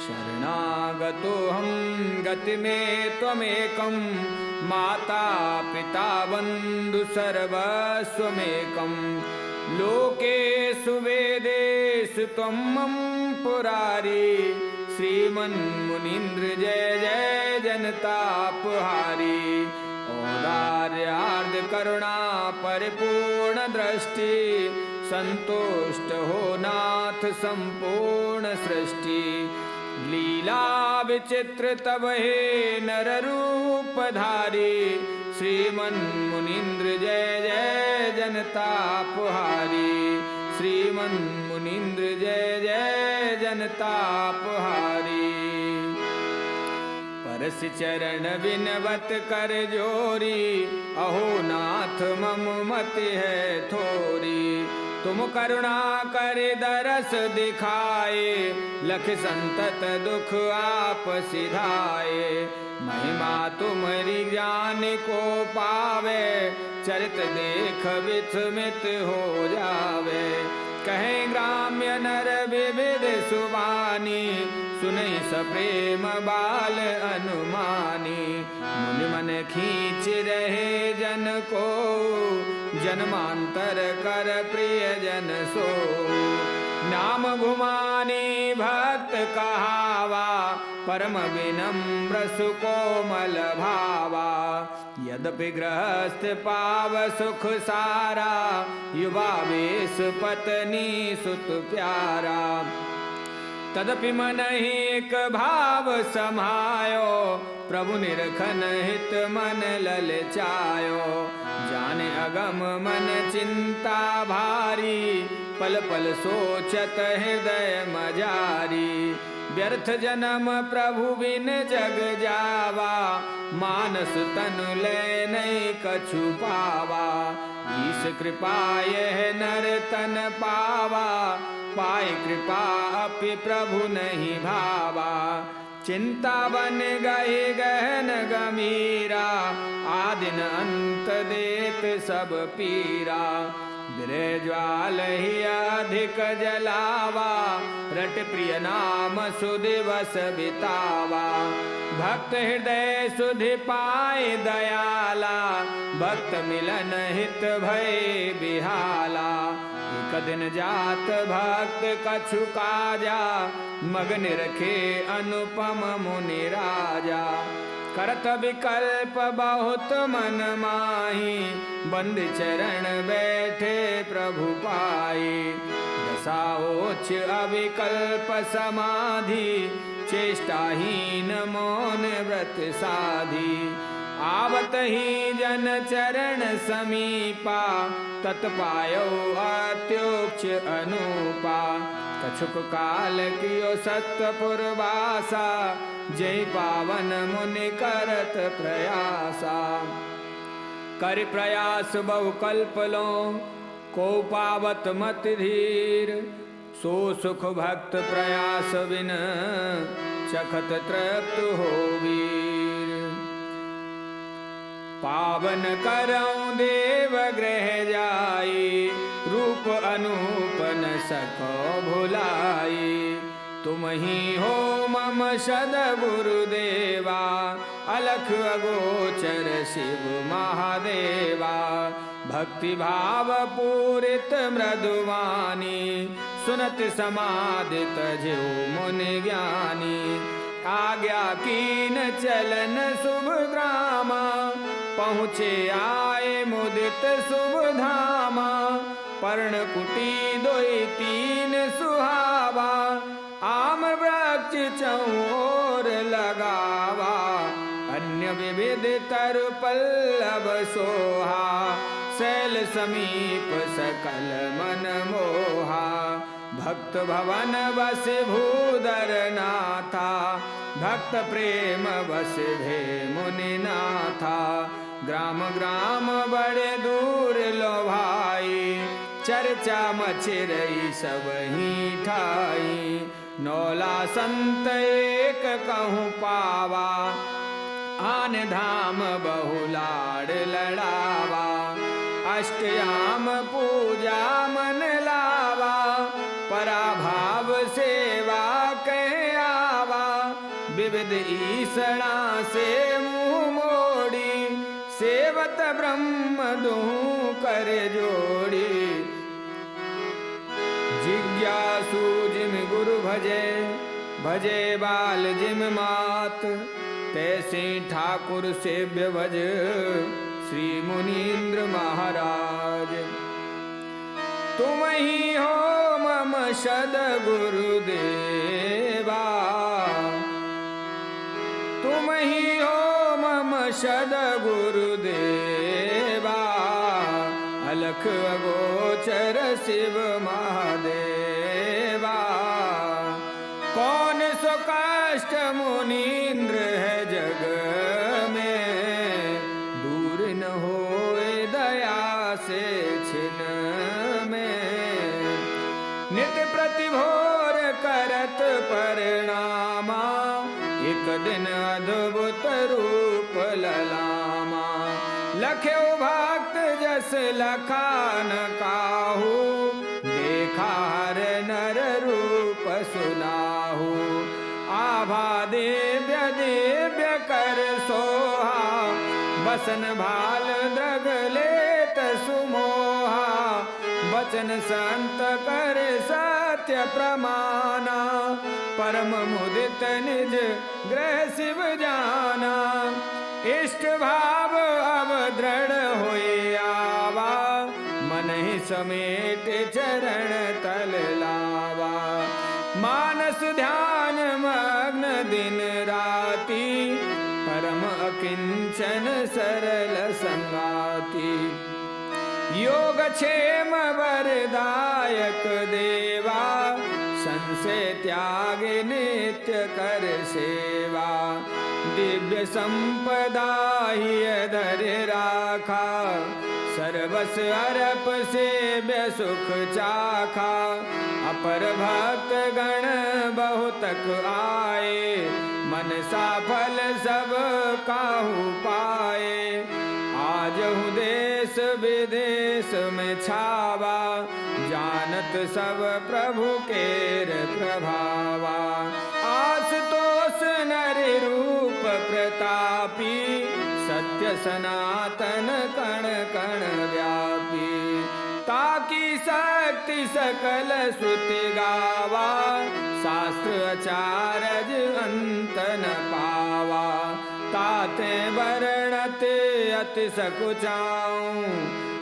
शरणागतो हम गति में त्वमेकं, माता पिता बंधु सर्वस्वमेकं। लोकेषु वेदेषु त्वं मम पुरारी, श्रीमन मुनीन्द्र जय जय जनतापहारी। औदार्य आर्द करुणा परिपूर्ण दृष्टि, संतुष्ट हो नाथ संपूर्ण सृष्टि। लीला विचित्र तब हे नर रूप धारी, श्रीमन मुनीन्द्र जय जय जनतापहारी। श्रीमन मुनीन्द्र जय जय जनतापहारी। परस चरण बिनवत कर जोरी, अहो नाथ मम मति है थोरी। तुम करुणा कर दरस दिखाए, लख संतत दुख आप सिधाए। महिमा तुम्हारी ज्ञान को पावे, चरित देख विस्मित हो जावे। कहे ग्राम्य नर विविध सुबानी, सुनई सप्रेम बाल अनुमानी। मुनि मन खींच रहे जन को, जन्मांतर कर प्रिय जन सो। नाम घुमानी भक्त कहावा, परम विनम्र सुकोमल भावा। यद्यपि गृहस्थ पाव सुख सारा, युवा वेश पत्नी सुत प्यारा। तदपि मन एक भाव समायो, प्रभु निरखन हित मन ललचायो। जाने अगम मन चिंता भारी, पल पल सोचत हृदय मजारी। व्यर्थ जन्म प्रभु बिन जग जावा, मानस तनु ले नहीं कछु पावा। ईश कृपा यह नर तन पावा, पाए कृपा अपि प्रभु नहीं भावा। चिंता बन गए गहन गमीरा, आदिन अंत देत सब पीरा। विरह ज्वाल ही अधिक जलावा, रट प्रिय नाम सुदिवस बितावा। भक्त हृदय सुधि पाए दयाला, भक्त मिलन हित भय बिहाला। एक दिन जात भक्त कछु काजा, मगन रखे अनुपम मुनि राजा। करत विकल्प बहुत मन माही, बंद चरण बैठे प्रभु पाई। दशाओच अविकल्प समाधि, चेष्टाहीन मौन व्रत साधी। आवत ही जन चरण समीपा, तत्पायो अत्युक्ष अनुपा। कछुक काल कियो सत्यपुर वासा, जय पावन मुनि करत प्रयासा। कर प्रयास बहु कल्प लो, को पावत मत धीर। सो सुख भक्त प्रयास बिन, चखत तृप्त हो वीर। पावन करऊं देव गृह जाई, रूप अनूप न सको भुलाई। तुम ही हो मम सद गुरुदेवा, अलख अगोचर शिव महादेवा। भक्ति भाव पूरित मृदुवानी, सुनत समाधित जिव मुनि ज्ञानी। आज्ञा कीन चलन शुभ ग्रामा, पहुँचे आए मुदित शुभ धामा। पर्ण कुटी दोई तीन सुहावा, आम वृक्ष चौर लगावा। अन्य विविध तरु पल्लव सोहा, शैल समीप सकल मन मोहा। भक्त भवन बस भूधर नाथा, भक्त प्रेम बस भे मुनि नाथा। ग्राम ग्राम बड़े दूर लो भाई, चर्चा मचिरई सब ही ठाई। नौला संत एक कहूँ पावा, आन धाम बहुलाड़ लड़ावा। अष्टयाम पूजा मन लावा, पराभाव सेवा कह आवा। विविध ईसणा से मुँह मोड़ी, सेवत ब्रह्म दूँ कर जोड़ी। जिज्ञासु जिम गुरु भजे, भजे बाल जिम मात तैसे ठाकुर सेव्य भज श्री मुनीन्द्र महाराज। तुम ही हो मम सद गुरुदेवा, तुम ही हो मम सद गुरुदेवा, अलख अगोचर शिव महादेवा। कौन सो कष्ट मुनीन्द्र है जग में, दूर न होए दया से छिन में। नित्य प्रतिभोर करत परिणामा, एक दिन अद्भुत रूप ललामा। लख्यो भक्त जस लखान काहू, देखा हर नर रूप सुनाहू। आभा दिव्य दिव्य कर सोहा, बसन भाल द्रग लेत सुमोहा। बचन संत कर सत्य प्रमाना, परम मुदित निज ग्रह शिव जाना। इष्ट भाव अब दृढ़ होए आवा, मन ही समेट चरण तल लावा। मानस ध्यान मग्न दिन राती, परम अकिंचन सरल संगाति। योग क्षेम वरदायक देवा, संशय त्याग नित्य कर सेवा। दिव्य संपदा ही धर राखा, सर्वस अरप सेव्य सुख चाखा। अपर भक्त गण बहुतक आए, मन सा फल सब काहू पाए। आजहु देश विदेश में छावा, जानत सब प्रभु केर प्रभावा। आशुतोष नर रूप प्रतापी, सत्य सनातन कण कण व्यापी। ताकी शक्ति सकल श्रुति गावा, शास्त्र आचार्य अंत न पावा। ताते वर्णते अति सकुचाऊं,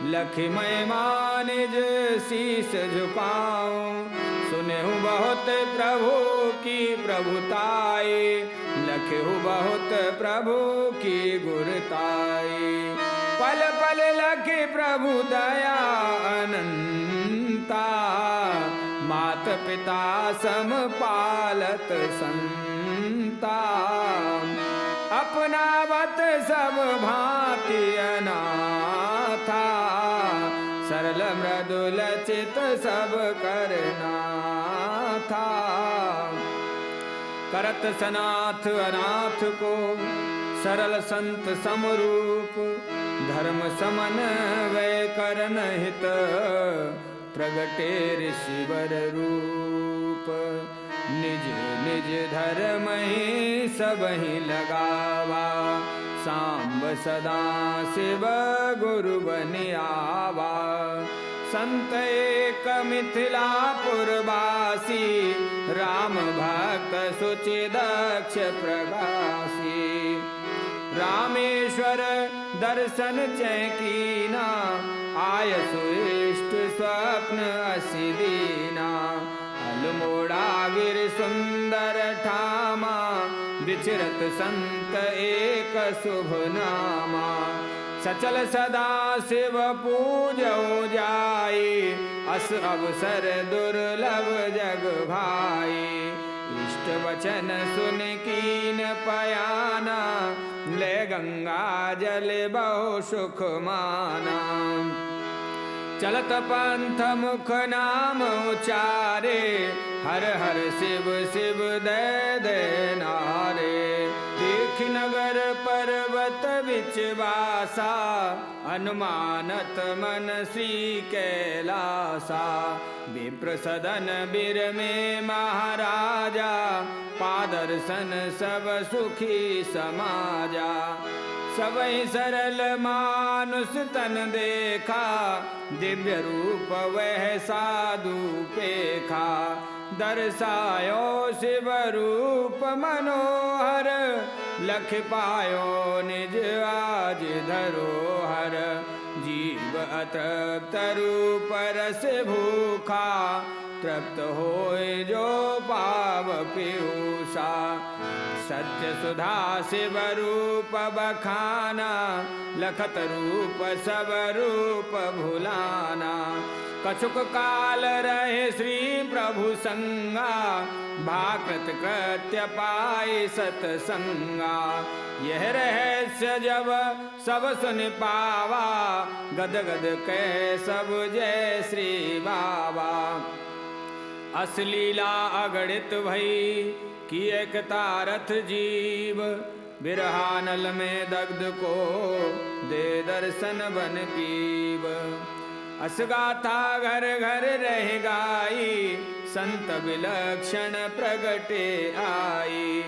लखिमय मानिज शीस झुकाऊं। सुनेहु बहुत प्रभु की प्रभुताई, लखेहु बहुत प्रभु की गुरताई। पल पल लखे प्रभु दया अनंता, मात पिता सम पालत संता। अपनावत सब भांति अनाथा, सरल मृदुल चित सब करना था। करत सनाथ अनाथ को सरल संत समरूप, धर्म समन वै करन हित, प्रगटे ऋषिवर रूप। निज निज धर्म ही सब ही लगावा, सांब सदा शिव गुरु बनि आवा। संत एक मिथिलापुर वासी, राम भक्त सुचि दक्ष प्रगासी। रामेश्वर दर्शन चैकीना, आय सुइष्ट स्वप्न असि दीना। अल्मोड़ा गिर सुंदर ठामा, विचरत संत एक शुभ नामा। सचल सदा शिव पूजो जाई, अस अवसर दुर्लभ जग भाई। इष्ट वचन सुन कीन पयाना, ले गंगा जल बहु सुख माना। चलत पंथ मुख नाम उचारे, हर हर शिव शिव दे दे नारे। देख नगर पर्वत बिच वासा, अनुमानत मन श्री कैलासा। विप्र सदन बीर में महाराजा, पादर्शन सब सुखी समाजा। सबई सरल मानुष तन देखा, दिव्य रूप वह साधु पेखा। दर्शायो शिव रूप मनोहर, लख पायो निज आज धरोहर। जीव अतृप्त रूप रस भूखा, तृप्त होए जो पाव पीयूषा। सत्य सुधा शिव रूप बखाना, लखत रूप सब रूप भुलाना। कछुक काल रहे श्री प्रभु संगा, भाकृत कृत्य पाई सतसंगा। यह रहस्य जब सब सुन पावा, गद गद कै सब जय श्री बाबा। असलीला अगणित भई कि एक तारथ जीव, बिरहानल में दग्ध को दे दर्शन बन पीव। असगाथा घर घर रह गाई, संत विलक्षण प्रगटे आई।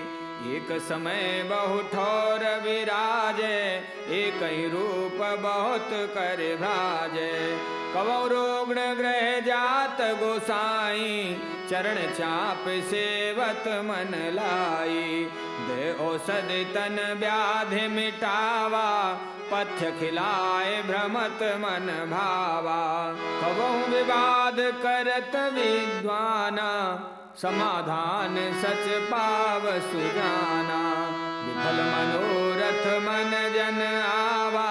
एक समय बहु ठौर विराजे, एक ही रूप बहुत कर भ्राजे। कवौ रोगण ग्रह जात गोसाई, चरण चाप सेवत मन लाई। दे औषधि तन व्याधि मिटावा, पथ्य खिलाए भ्रमत मन भावा। कवौ विवाद करत विद्वाना, समाधान सच पाव सुजाना। विफल मनोरथ मन जन आवा,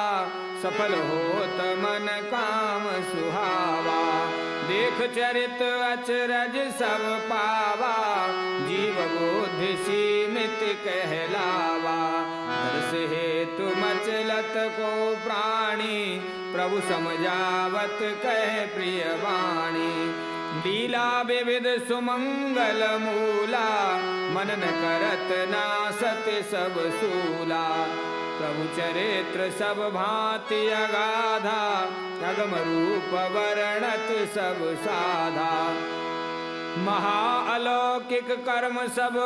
सफल होत मन काम सुहावा। देख चरित अचरज सब पावा, जीव बुद्धि सीमित कहलावा। दर्श हेतु मचलत को प्राणी, प्रभु समझावत कह प्रिय वाणी। लीला विविध सुमंगल मूला, मनन करत नासत सब सूला। प्रभु चरित्र सब भांति अगाधा, अगम रूप वर्णत सब साधा। महाअलौकिक कर्म सब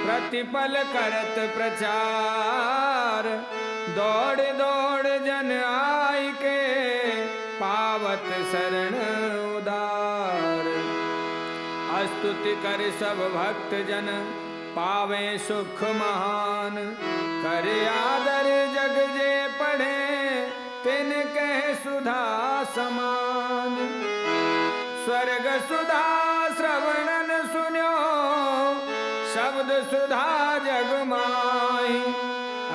प्रतिपल करत प्रचार, दौड़ दौड़ जन आई के पावत शरण उदार। स्तुति कर सब भक्त जन पावे सुख महान, कर आदर जग जे पढ़े तिन कह सुधा समान। स्वर्ग सुधा श्रवणन सुन्यो, शब्द सुधा जग माही।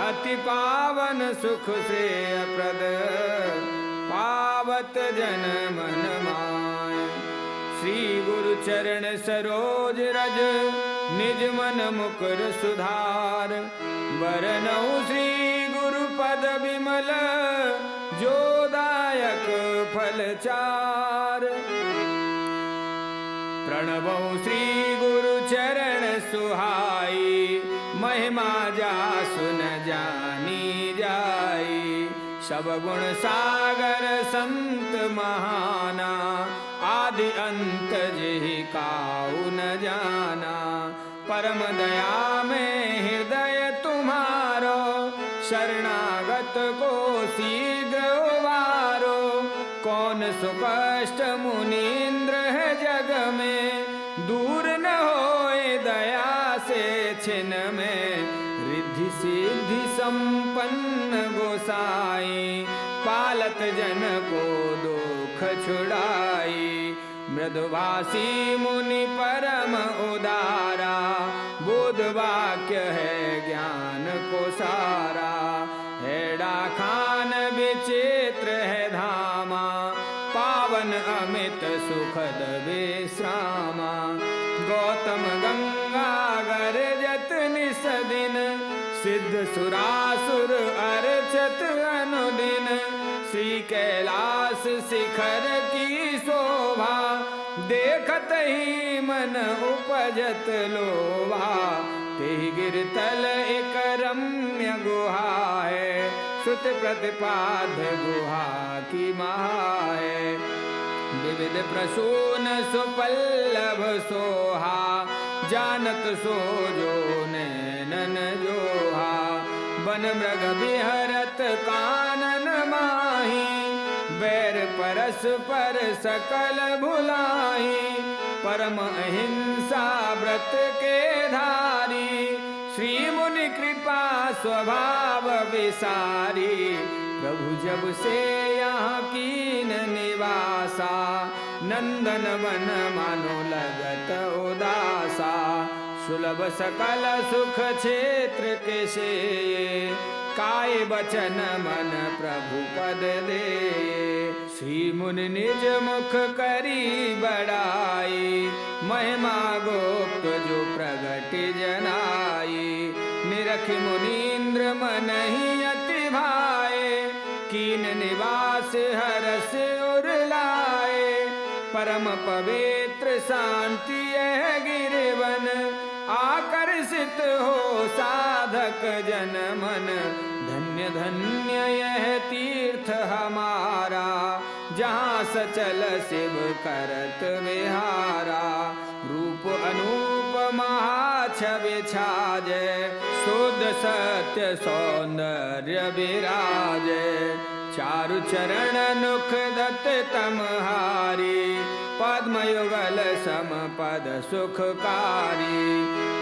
अति पावन सुख श्रेय प्रद, पावत जन मन माय। श्री गुरु चरण सरोज रज, निज मन मुकुर सुधार। बरनऊ श्री गुरु पद विमल, जो दायक फल चार। प्रणवऊ श्री गुरु चरण सुहाई, महिमा जा सुन जानी जाई। सब गुण सागर संत महाना, आदि अंत जेहि काऊ न जाना। परम दया में हृदय तुम्हारो, शरणागत को शीघ्र उबारो। कौन सुकष्ट मुनीन्द्र है जग में, दूर न होए दया से छिन में। रिद्धि सिद्धि संपन्न गोसाई, पालत जन को दुख छुड़ाई। मृदुभाषी मुनि परम उदारा, बोध वाक्य है ज्ञान को सारा। हेड़ा खान विचित्र है धामा, पावन अमित सुखद विश्रामा। गौतम गंगा गर्जत निस दिन, सिद्ध सुरासुर अर्चत अनुदिन। श्री कैलाश शिखर की शोभा, देखत ही मन उपजत लोभा। तेहि गिरतल एक रम्य गुहा है, श्रुत प्रतिपाद्य गुहा की महा है। विविध प्रसून सुपल्लभ सोहा, जानत सो जो नैनन जोहा। वन मृग विहरत कानन माही, बैर परस पर सकल भुलाही। परम अहिंसा व्रत के धारी, श्री मुनि कृपा स्वभाव विसारी। प्रभु जब से यहाँ कीन निवासा, नंदन वन मानो लगत उदासा। सुलभ सकल सुख क्षेत्र के से, काय बचन मन प्रभु पद दे। श्री मुनि निज मुख करी बड़ाई, महिमा गोप्त जो प्रगट जनाई। निरख मुनीन्द्र मन ही अति भाए, कीन निवास हरस उरलाए। परम पवित्र शांति यह गिरवन, आकर्षित हो साधक जन मन। धन्य धन्य यह तीर्थ हमारा, जहाँ सचल शिव करत विहारा। रूप अनूप महाछवि छाजे, शुद्ध सत्य सौंदर्य विराजे। चारु चरण नुख दत्त तमहारी, पद्म युगल सम पद सुखकारी।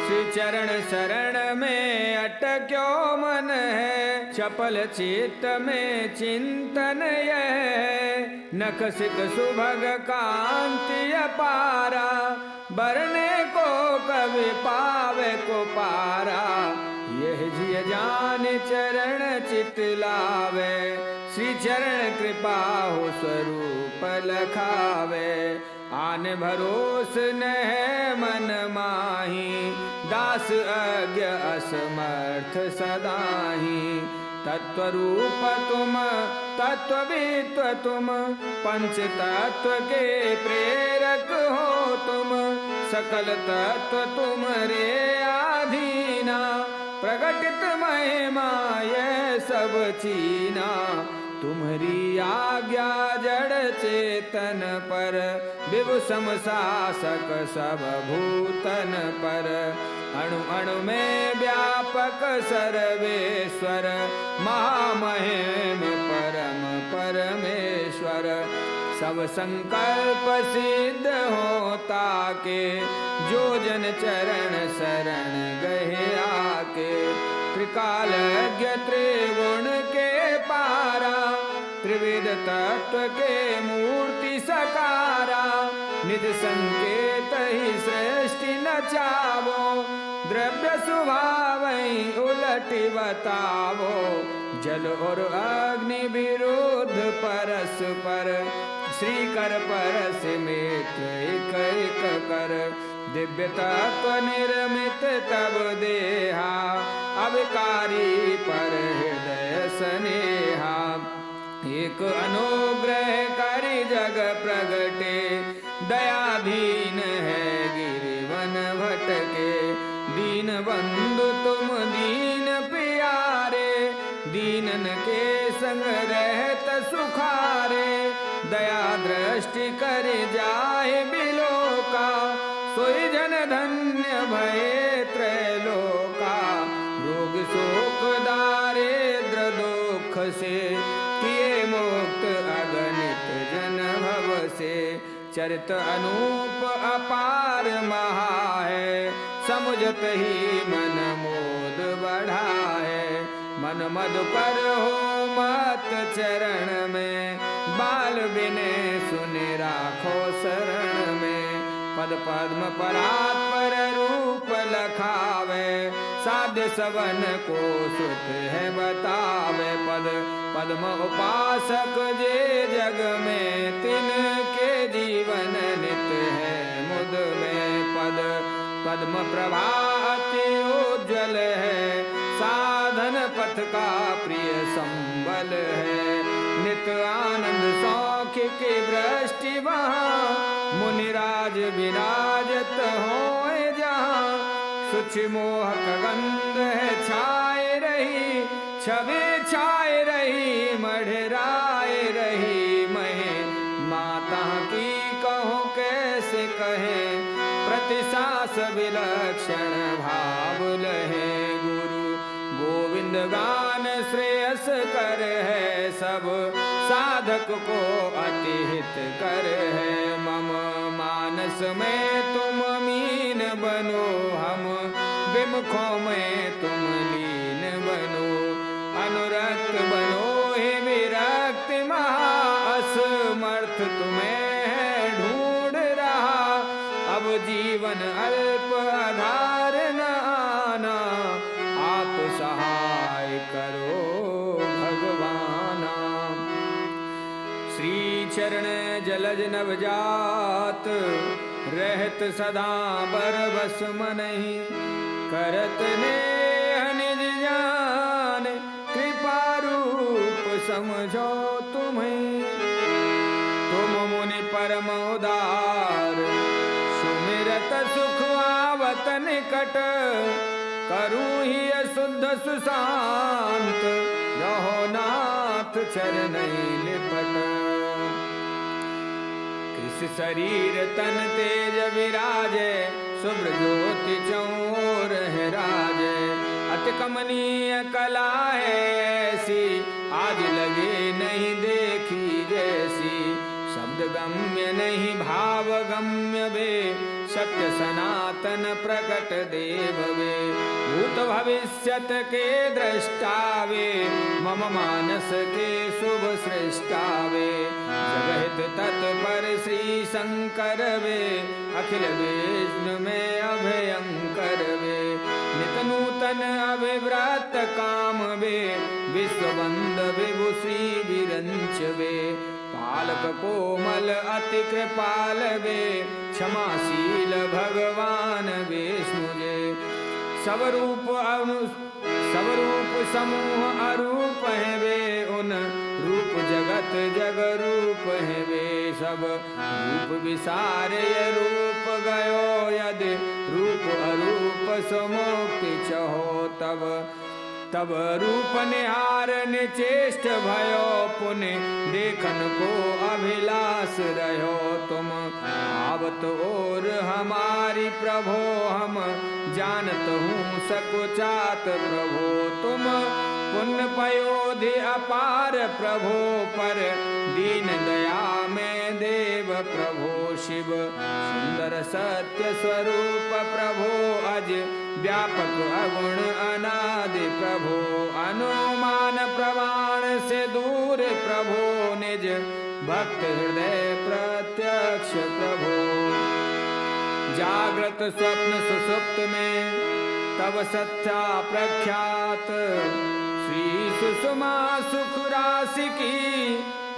श्री चरण शरण में अटक्यो मन है, चपल चित्त में चिंतन यह। नख सिक सुभग कांति अपारा, बरने को कवि पावे को पारा। यह जिय जान चरण चित लावे, श्री चरण कृपा हो स्वरूप लखावे। आन भरोस न है मन माही, दास अज्ञ असमर्थ सदाही। तत्वरूप तुम तत्ववित्व तुम, पंच तत्व के प्रेरक हो तुम। सकल तत्व तुमरे आधीना, प्रगटित महिमा यह सब चीना। तुम्हारी आज्ञा जड़ चेतन पर, विभु सम शासक सब भूतन पर। अणु अणु में व्यापक सर्वेश्वर, महामहिम परम परमेश्वर। सब संकल्प सिद्ध होता के, जो जन चरण शरण गए आके। त्रिकालज्ञ त्रिगुण के पारा, त्रिविध तत्व के मूर्ति सकारा। निज संकेत ही सृष्टि नचावो, द्रव्य स्वभाव उलटि बतावो। जल और अग्नि विरुद्ध परस्पर, श्री कर परस मित्र एक एक कर। दिव्य तत्व निर्मित तब देहा, अविकारी पर हृदय स्नेहा। एक अनुग्रह करि जग प्रगटे, दयाधीन है गिरिवन भटके। दीन बंधु तुम दीन प्यारे, दीनन के संग रहत सुखारे। दया दृष्टि कर जाए बिलोका, सोई जन धन्य भये त्रैलोका। रोग शोक दारिद्र दुख से, किए मुक्त अगणित जन भव से। चरित अनूप अपार महा है, समुझत ही मन मोद बढ़ा है। मन मधुकर हो मत चरण में, बाल बिने सुने राखो शरण में। पद पद्म परात्पर रूप लखावे, साध्य सवन को सुत है बतावे। पद पद्म उपासक जे जग में, तिनके जीवन नित है मुद में। पद पद्म प्रभा अति उज्ज्वल है, साधन पथ का प्रिय संबल है। नित आनंद सौख्य की वृष्टि वहाँ, मुनिराज विराजत होए जहाँ। सुचि मोहक गंध है छाए रही, छवि छाए रही मढ़राए रही। मैं माता की कहूँ कैसे कहे, प्रतिसास विलक्षण भाव लहे। गुरु गोविंद गान श्रेयस कर है, सब साधक को अति हित कर है। मम मानस में बनो, हम विमुखों में तुम लीन बनो। अनुरक्त बनो हे विरक्त महा, असमर्थ तुम्हें ढूंढ रहा। अब जीवन अल्प आधार न आना, आप सहाय करो भगवाना। श्री चरण जलज नवजात, रहत सदा बरबस मनहि। करत नेह निज जान, कृपा रूप समझो तुम्हें। तुम मुनि परम उदार, सुमिरत सुख आवत निकट। करूँ ही शुद्ध सुशांत, रहो नाथ चरणै लिपट। कृष शरीर तन तेज विराजे, शुभ्र ज्योति चौर है राजे। अति कमनीय कला है ऐसी, आज लगे नहीं देखी जैसी। शब्द गम्य नहीं भाव गम्य वे, सत्य सनातन प्रकट देव वे। भूत भविष्यत के द्रष्टावे, मम मानस के शुभ सृष्टावे। जगहित तत्पर श्री शंकर वे, अखिल विष्णु में अभयंकर वे। नित नूतन अभिव्रत काम वे, विश्वबंद विभु श्री विरंच वे। पालक कोमल अति कृपाल वे, क्षमाशील भगवान विष्णु जे। सब रूप समूह अरूप है वे, उन रूप जगत जग रूप है वे। सब रूप विसारे रूप गयो, यदि रूप अरूप समुक्ति चहो। तब रूप निहार निचेष्ट भयो, पुण्य देखन को अभिलाष रहो। तुम आवत और हमारी प्रभो, हम जानत हूँ सकुचात प्रभो। तुम पुण्य पयोधि अपार प्रभो, पर दीन दया में देव प्रभो। शिव सुंदर सत्य स्वरूप प्रभो, अज व्यापक अगुण अनादि प्रभो। अनुमान प्रमाण से दूर प्रभो, निज भक्त हृदय प्रत्यक्ष प्रभो। जागृत स्वप्न सुषुप्त में तब सत्या प्रख्यात, श्री सुषमा सुख राशि की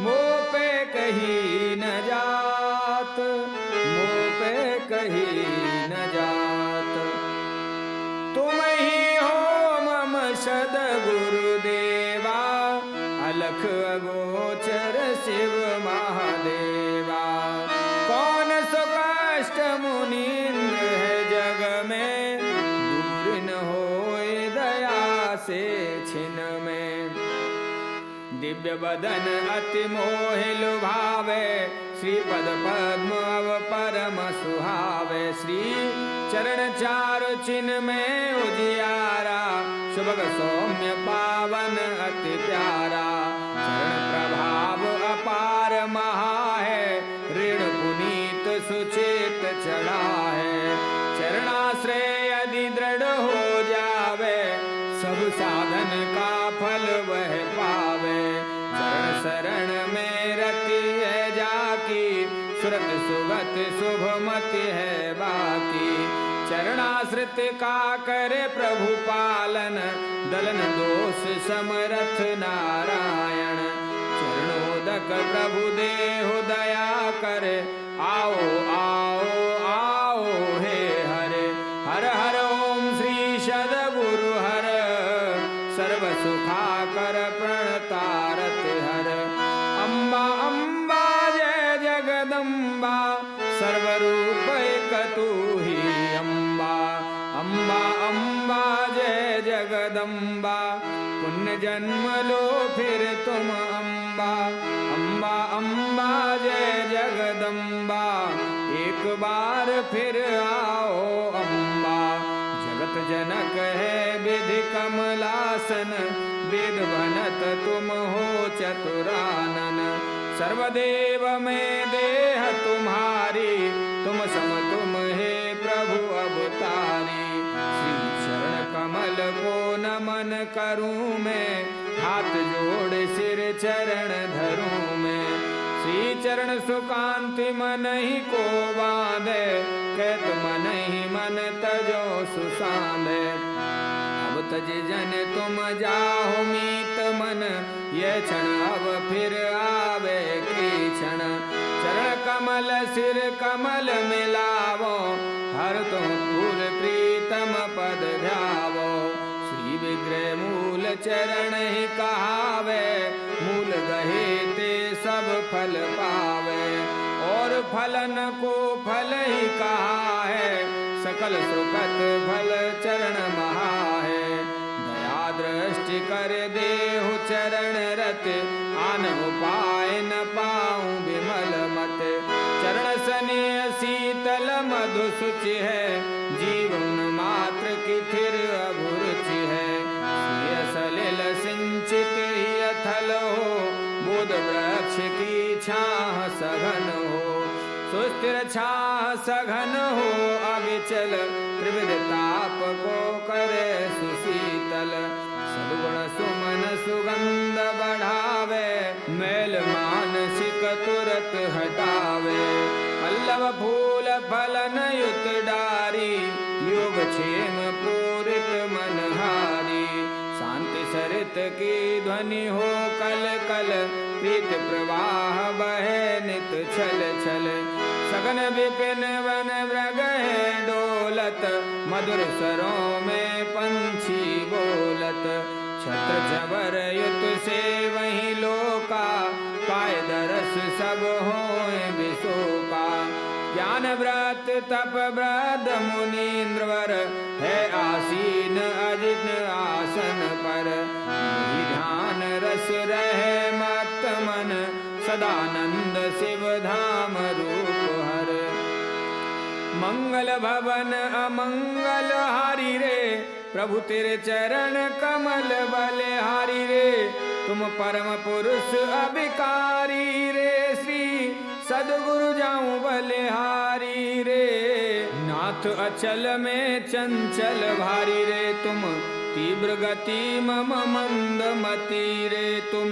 मोह पे कही न जात, मोह पे कही न जात। तुम ही हो मम सद गुरुदेवा, अलख अगोचर शिव महादेवा। कौन सो कष्ट मुनीन्द्र है जग में, दूर न होए दया से छिन में। दिव्य बदन अति मोहि लुभावे, श्रीपद पद्म अव परम सुहावे। श्री चरण चारु चिन्ह में उजियारा, शुभग सौम्य पावन अति प्यारा। चरण प्रभाव अपार महा है, ऋण पुनीत सुचेत चढ़ा है। चरणाश्रय यदि दृढ़ हो जावे, सब साधन का फल वह पावे। चरण शरण में रति है जाकी, सुरत सुगत शुभमति है बाकी। चरणाश्रित का करे प्रभु पालन, दलन दोष समरथ नारायण। चरणोदक प्रभु देहु दया करे, आओ आओ आओ हे हरे। हर हर ओम श्री सद्गुरु हर, सर्व सुखाकर प्रणतारत हर। अम्बा अम्बा जय जगदम्बा, सर्वरूप एक तू ही अम्बा। अम्बा अम्बा जय जगदम्बा, पुण्य जन्म लो फिर तुम अम्बा। अम्बा अम्बा जय जगदम्बा, एक बार फिर आओ अम्बा। जगत जनक है विधि कमलासन, वेद बनत तुम हो चतुरानन। सर्वदेव में देह तुम्हारी, तुम सम तुम हे प्रभु अब मन करूं मैं, हाथ जोड़ सिर चरण धरूं मैं। श्री चरण सुकांति मन ही को बांधे, कहत मन ही मन तजो सुसांधे। अब तज जन तुम जाहो मीत मन, ये क्षण अब फिर आवे की क्षण। चरण कमल सिर कमल मिलावो, हर तुम फूल प्रीतम पद ध्यावो। श्री विग्रह मूल चरण ही कहावे, मूल गहे ते सब फल पावे। और फलन को फल ही कहा है, सकल सुखत फल चरण महा है। दया दृष्टि कर देहु चरण रत, आन उपाय न पाऊं विमल मत। चरण स्नेह शीतल मधु सुचि है, जीवन मात्र की थिर अभुरुचि है। सलिल सिंचित ही अथल हो, बोध वृक्ष की छाह सघन हो। सुस्थिर छाह सघन हो अविचल, त्रिविध ताप को करे सुशीतल। सद्गुण सुमन सुगंध बढ़ावे, मैल मानसिक तुरत हटावे। पल्लव फूल फलन युत डारी, योग क्षेम पूरित मनहारी। शांति सरित की ध्वनि हो कल कल, प्रीत प्रवाह बहे नित छल छल। सघन विपिन वन मृग है डोलत, मधुर स्वरों में पंछी बोलत। छत्र छबर युत से वही लोका, पाए दरस सब होए विशोका। ज्ञान व्रत तप व्रत मुनीन्द्रवर, है आसीन अजित आसन पर। ध्यान रस रहे मत मन, सदानंद शिव धाम रूप हर। मंगल भवन अमंगल हारी रे, प्रभु तेरे चरण कमल बलिहारी रे। तुम परम पुरुष अभिकारी रे, श्री सद्गुरु जाऊं बलिहारी रे। नाथ अचल में चंचल भारी रे, तुम तीव्र गति मम मंद मति रे। तुम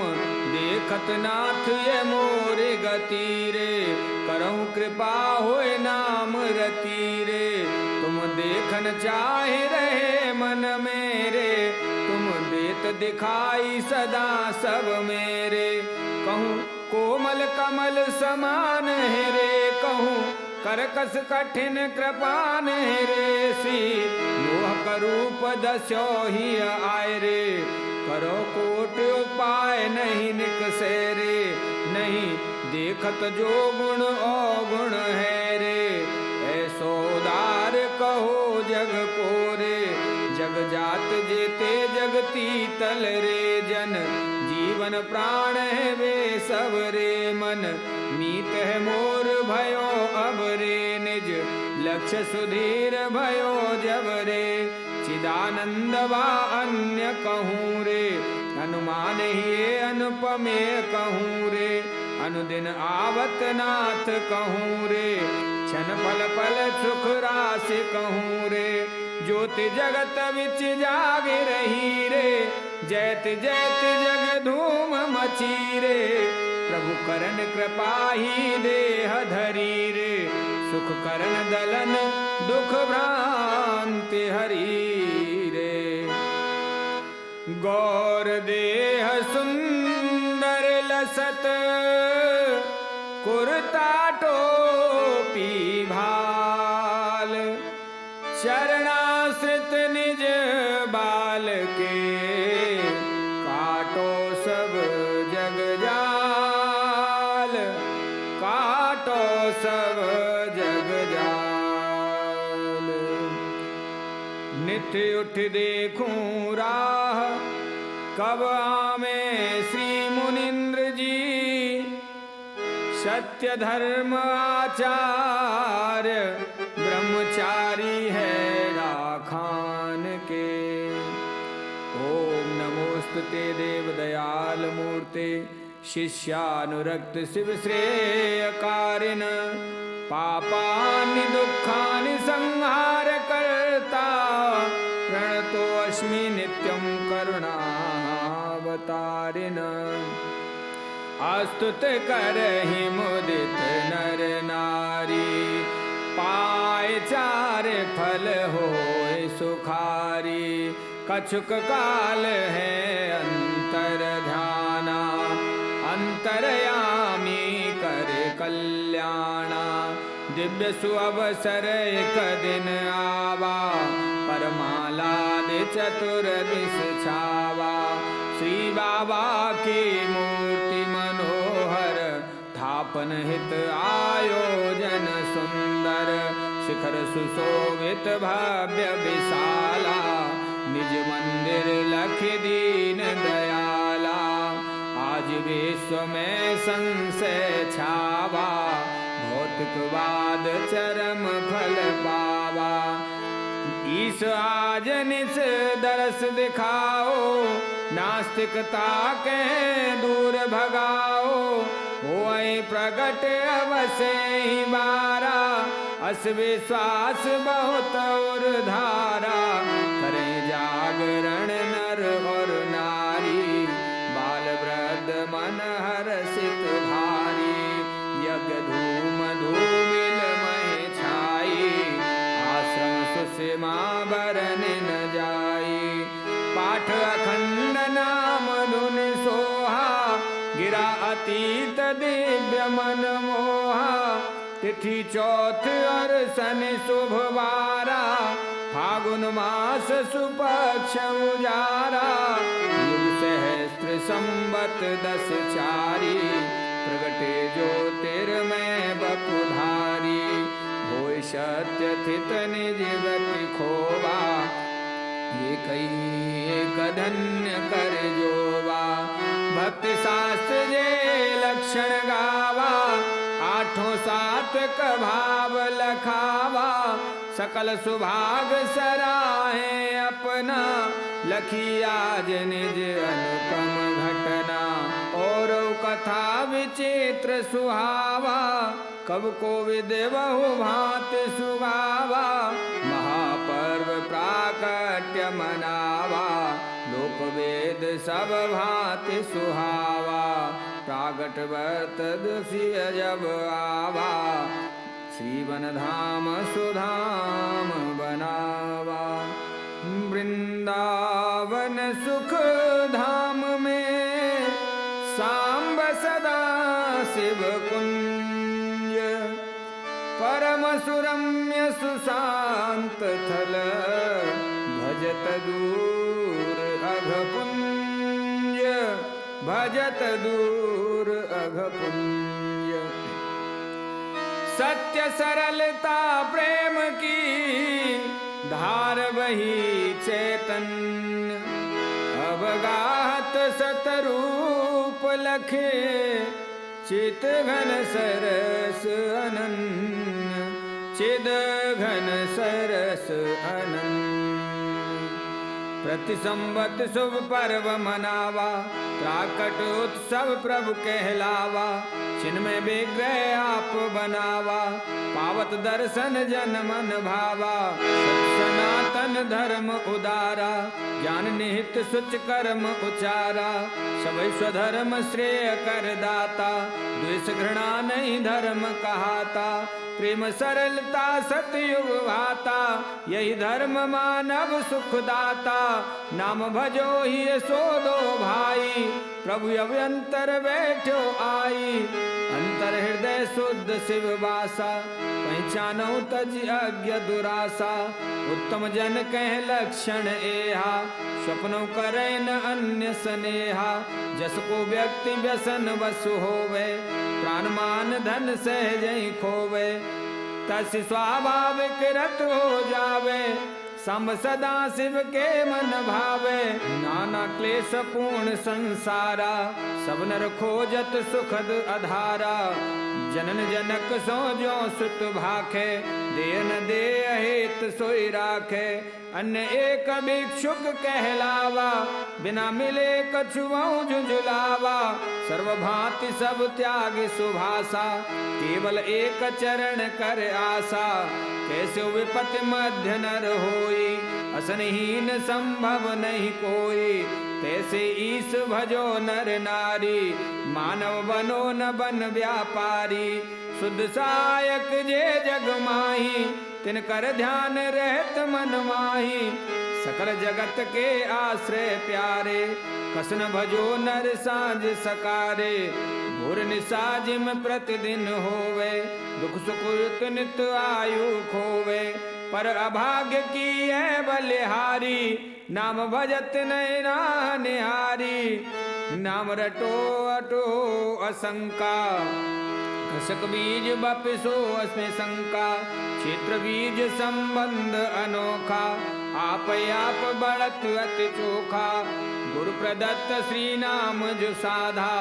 देखत नाथ ये मोरे गति रे, करहु कृपा होए नाम रति रे। तुम देखन चाहे रहे मन मेरे, तुम देत दिखाई सदा सब मेरे। कहूँ कोमल कमल समान है रे, कहूँ करकस कठिन कृपान है रे। सी मोह करूप दस्यो ही आए रे, करो कोट उपाय नहीं निकसे रे। नहीं देखत जो गुण अवगुण है रे, ऐसो उदार कहो जग को रे। जग जात जेते जगती तल रे, जन जीवन प्राण है वे सब रे। मन मीत है मोर भयो अब रे, निज लक्ष्य सुधीर भयो जब रे। चिदानंद वा अन्य कहूँ रे, अनुमान ही अनुपमे कहूँ रे। अनुदिन आवत नाथ कहूँ रे, क्षण पल पल सुख राशि कहूँ रे। ज्योति जगत विच जाग रही रे, जैत जैत जग धूम मची रे। प्रभु करन कृपा ही देह धरी रे, सुख करन दलन दुख भ्रांति हरी रे। गौर देह सुंदर लसत, कुर्ता टोपी भाल। चरणाश्रित निज बाल के, काटो सब जग जाल। काटो सब जग जाल। नित उठ देखूं राह, कब आमे श्री मुनीन्द्र जी। सत्य धर्म आचार्य, ब्रह्मचारी है राखान के। ओम नमोस्तुते देव दयाल मूर्ते, शिष्यानुरक्त शिव श्रेय कारिण। पापानि दुखानि संहार करता, प्रणतो अस्मि नित्यं करो तारिन। अस्तुत करहि मुदित नर नारी, पाए चार फल होय सुखारी। कछुक काल है अंतर ध्याना, अंतरयामी कर कल्याणा। दिव्य सुअवसर एक दिन आवा, परमाला दे चतुर्दिश छावा। श्री बाबा की मूर्ति मनोहर, थापन हित आयोजन सुंदर। शिखर सुशोभित भव्य विशाला, निज मंदिर लख दीन दयाला। आज विश्व में संशय छावा, भौतिकवाद चरम फल पावा। ईश आज निस दरस दिखाओ, नास्तिकता के दूर भगाओ। होय प्रगट अवश्य ही बारा, अस विश्वास बहुत और धारा। करें जागरण नर और नारी, बाल वृद्ध मन हर्षित भारी। यज्ञ धूम धूमिल मय छाई, आश्रम सुषमा बरन न जाई। पाठ अखंड नाम धुन सोहा, गिरा अतीत दिव्य मन मोहा। तिथि चौथ और शनि शुभवारा, फागुन मास सुपक्ष उजारा। युग सहस्त्र संवत 10 चारी, प्रगटे ज्योतिर्मय बपुधारी। होय सत्य थित निज गति खोवा, ये एक धन्य कर जोवा। भक्ति शास्त्र जे लक्षण गावा, आठों सात्विक भाव लखावा। सकल सुभाग सराहे अपना, लखी आज निज अनुपम घटना। और कथा विचित्र सुहावा, कब को विदेवहु भांत सुगावा। महापर्व प्राकट्य मनावा, लोक वेद सब भांति सुहावा। प्रागट वर्त दुषिय जब आवा, श्रीवन धाम सुधाम बनावा। वृंदावन सुख धाम में, सांब सदा शिव कुंज। परम सुरम्य सुशांत थल, भजत दूर अघपुंज। भजत दूर अघपुंज। सत्य सरलता प्रेम की, धार वही चैतन्य। अवगाहत सतरूप लखे, चित घन सरस अनन्य। चिद घन सरस अनन्य। प्रति संवत शुभ पर्व मनावा, प्राकट उत्सव प्रभु कहलावा। छिन्मय विग्रह आप बनावा, पावत दर्शन जन मन भावा। सनातन धर्म उदारा, ज्ञान निहित सुच कर्म उचारा। सबै स्वधर्म श्रेय कर दाता, द्वेष घृणा नहीं धर्म कहाता। प्रेम सरलता सतयुग भाता, यही धर्म मानव सुख दाता। नाम भजो ही सो दो भाई, प्रभु अभ्यंतर बैठो आई। अंतर हृदय शुद्ध शिव वासा, पहचानो तज अज्ञ दुरासा। उत्तम जन कह लक्षण एहा, स्वप्नों करे न अन्य स्नेहा। जस को व्यक्ति व्यसन वसु होवे, प्राण मान धन सहज ही खोवे। तस स्वाभाविक रत हो जावे, सम सदा शिव के मन भावे। नाना क्लेश पूर्ण संसारा, सब नर खोजत सुखद आधारा। जनन जनक सो जो सुत भाखे, देन दे अहित सोई राखे। अन्य एक भिक्षुक कहलावा, बिना मिले कछुआं झुंझुलावा। सर्वभांति सब त्याग सुभाषा, केवल एक चरण कर आशा। कैसे विपत्ति मध्य नर होई, असनहीन संभव नहीं कोई। तैसे ईश भजो नर नारी, मानव बनो न बन व्यापारी। शुद्ध सायक जे जग माही, तिनकर ध्यान रहत मन माही। सकल जगत के आश्रय प्यारे, कसन भजो नर साँझ सकारे। भोर निशा जिम प्रतिदिन होवे, दुख सुख युत नित आयु खोवे। पर अभाग्य की है बलिहारी, नाम भजत नैना निहारी। नाम रटो अटो असंका, कसक बीज बपिसो अस्में शंका। क्षेत्र बीज संबंध अनोखा, आप आप बढ़त अति चोखा। गुरु प्रदत्त श्री नाम जो साधा,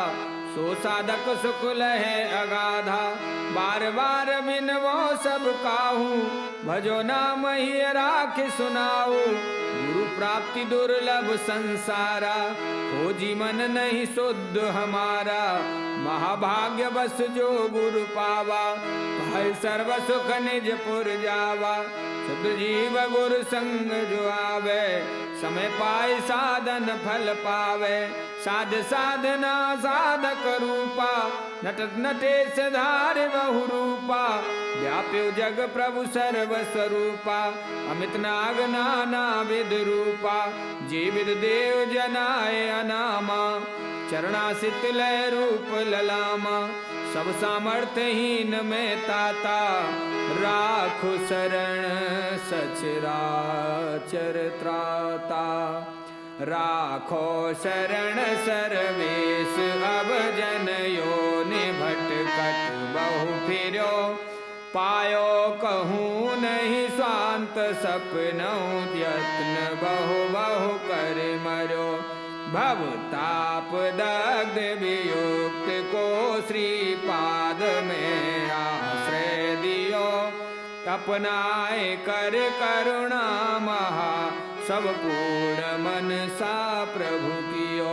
सो साधक सुख लहे अगाधा। बार बार बिनवो सब काहू, भजो नाम ही राख सुनाऊ। गुरु प्राप्ति दुर्लभ संसारा, खोजी मन नहीं शुद्ध हमारा। महाभाग्य बस जो गुरु पावा, भाई सर्व सुख निज पुर जावा। शुद्ध जीव गुरु संग जो आवे, समय पाए साधन फल पावे। साध साधना साधक रूपा, नटत नटेश धार बहु रूपा। व्याप्यो जग प्रभु सर्व स्वरूपा, अमित नाग नाना विध रूपा। जे विद देव जनाय अनामा, चरणासित लय रूप ललामा। सब सामर्थ्यहीन में ताता, राखो शरण सचराचर त्राता। राखो शरण सर्वेश, अब जन योनि भटकत बहु फिर्यो। पायो कहूँ नहीं स्वांत, सपनऊँ यत्न बहु बहु कर मरो। भव ताप दग्ध वियुक्त को, श्रीपाद में आश्रय दियो। अपनाए कर करुणा महा, सब पूर्ण मन सा प्रभु कियो।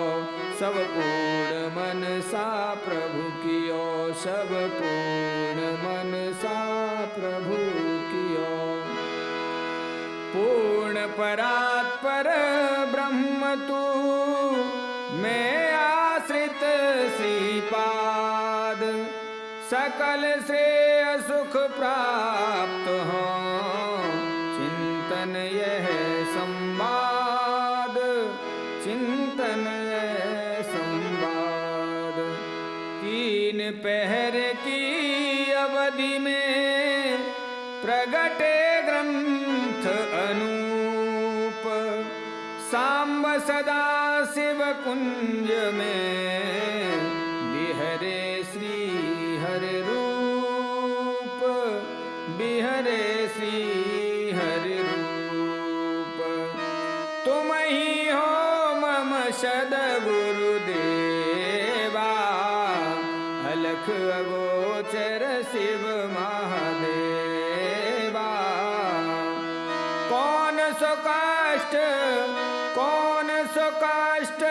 सब पूर्ण मन सा प्रभु कियो, सब पूर्ण मन सा प्रभु कियो। पूर्ण परात्पर ब्रह्म तू, मैं आश्रित श्रीपाद। सकल श्रेय सुख प्राप्त हो, चिंतन यह संवाद। चिंतन यह संवाद। तीन पहर की अवधि में, प्रगटे ग्रंथ अनूप। सांब सदा शिव कुंज में, बिहरे श्री हरि रूप। बिहरे श्री हरि रूप। तुम ही हो मम सद्गुरु देवा, अलख अगोचर शिव महादेवा। कौन सो काष्ठ, कौन सो काष्ठ,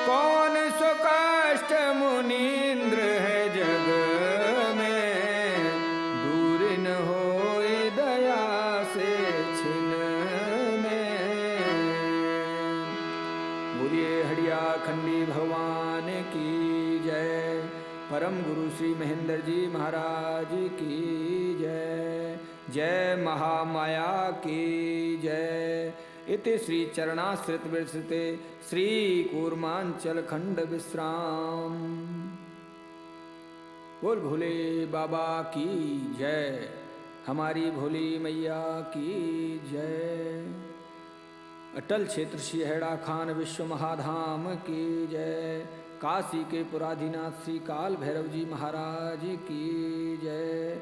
कौन सो काष्ठ मुनीन्द्र है जग में। दूर न होए दया से छिन में। बोलिए हड़िया खंडी भगवान की जय। परम गुरु श्री महेंद्र जी महाराज की जय। जय महामाया की जय। इति श्री चरणाश्रित विरसते श्री कूर्मांचल खंड विश्राम। बोल भोले बाबा की जय। हमारी भोली मैया की जय। अटल क्षेत्र श्री हेड़ा खान विश्व महाधाम की जय। काशी के पुराधीनाथ श्री काल भैरव जी महाराज की जय।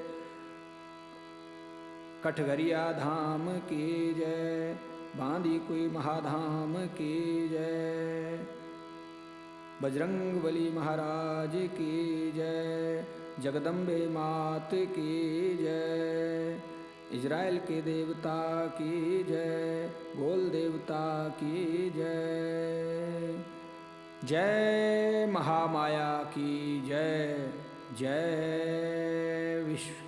कठघरिया धाम की जय। बांदी कुई महाधाम की जय। बजरंग बली महाराज की जय। जगदम्बे मात की जय। इजराइल के देवता की जय। गोल देवता की जय। जय महामाया की जय। जय विश्व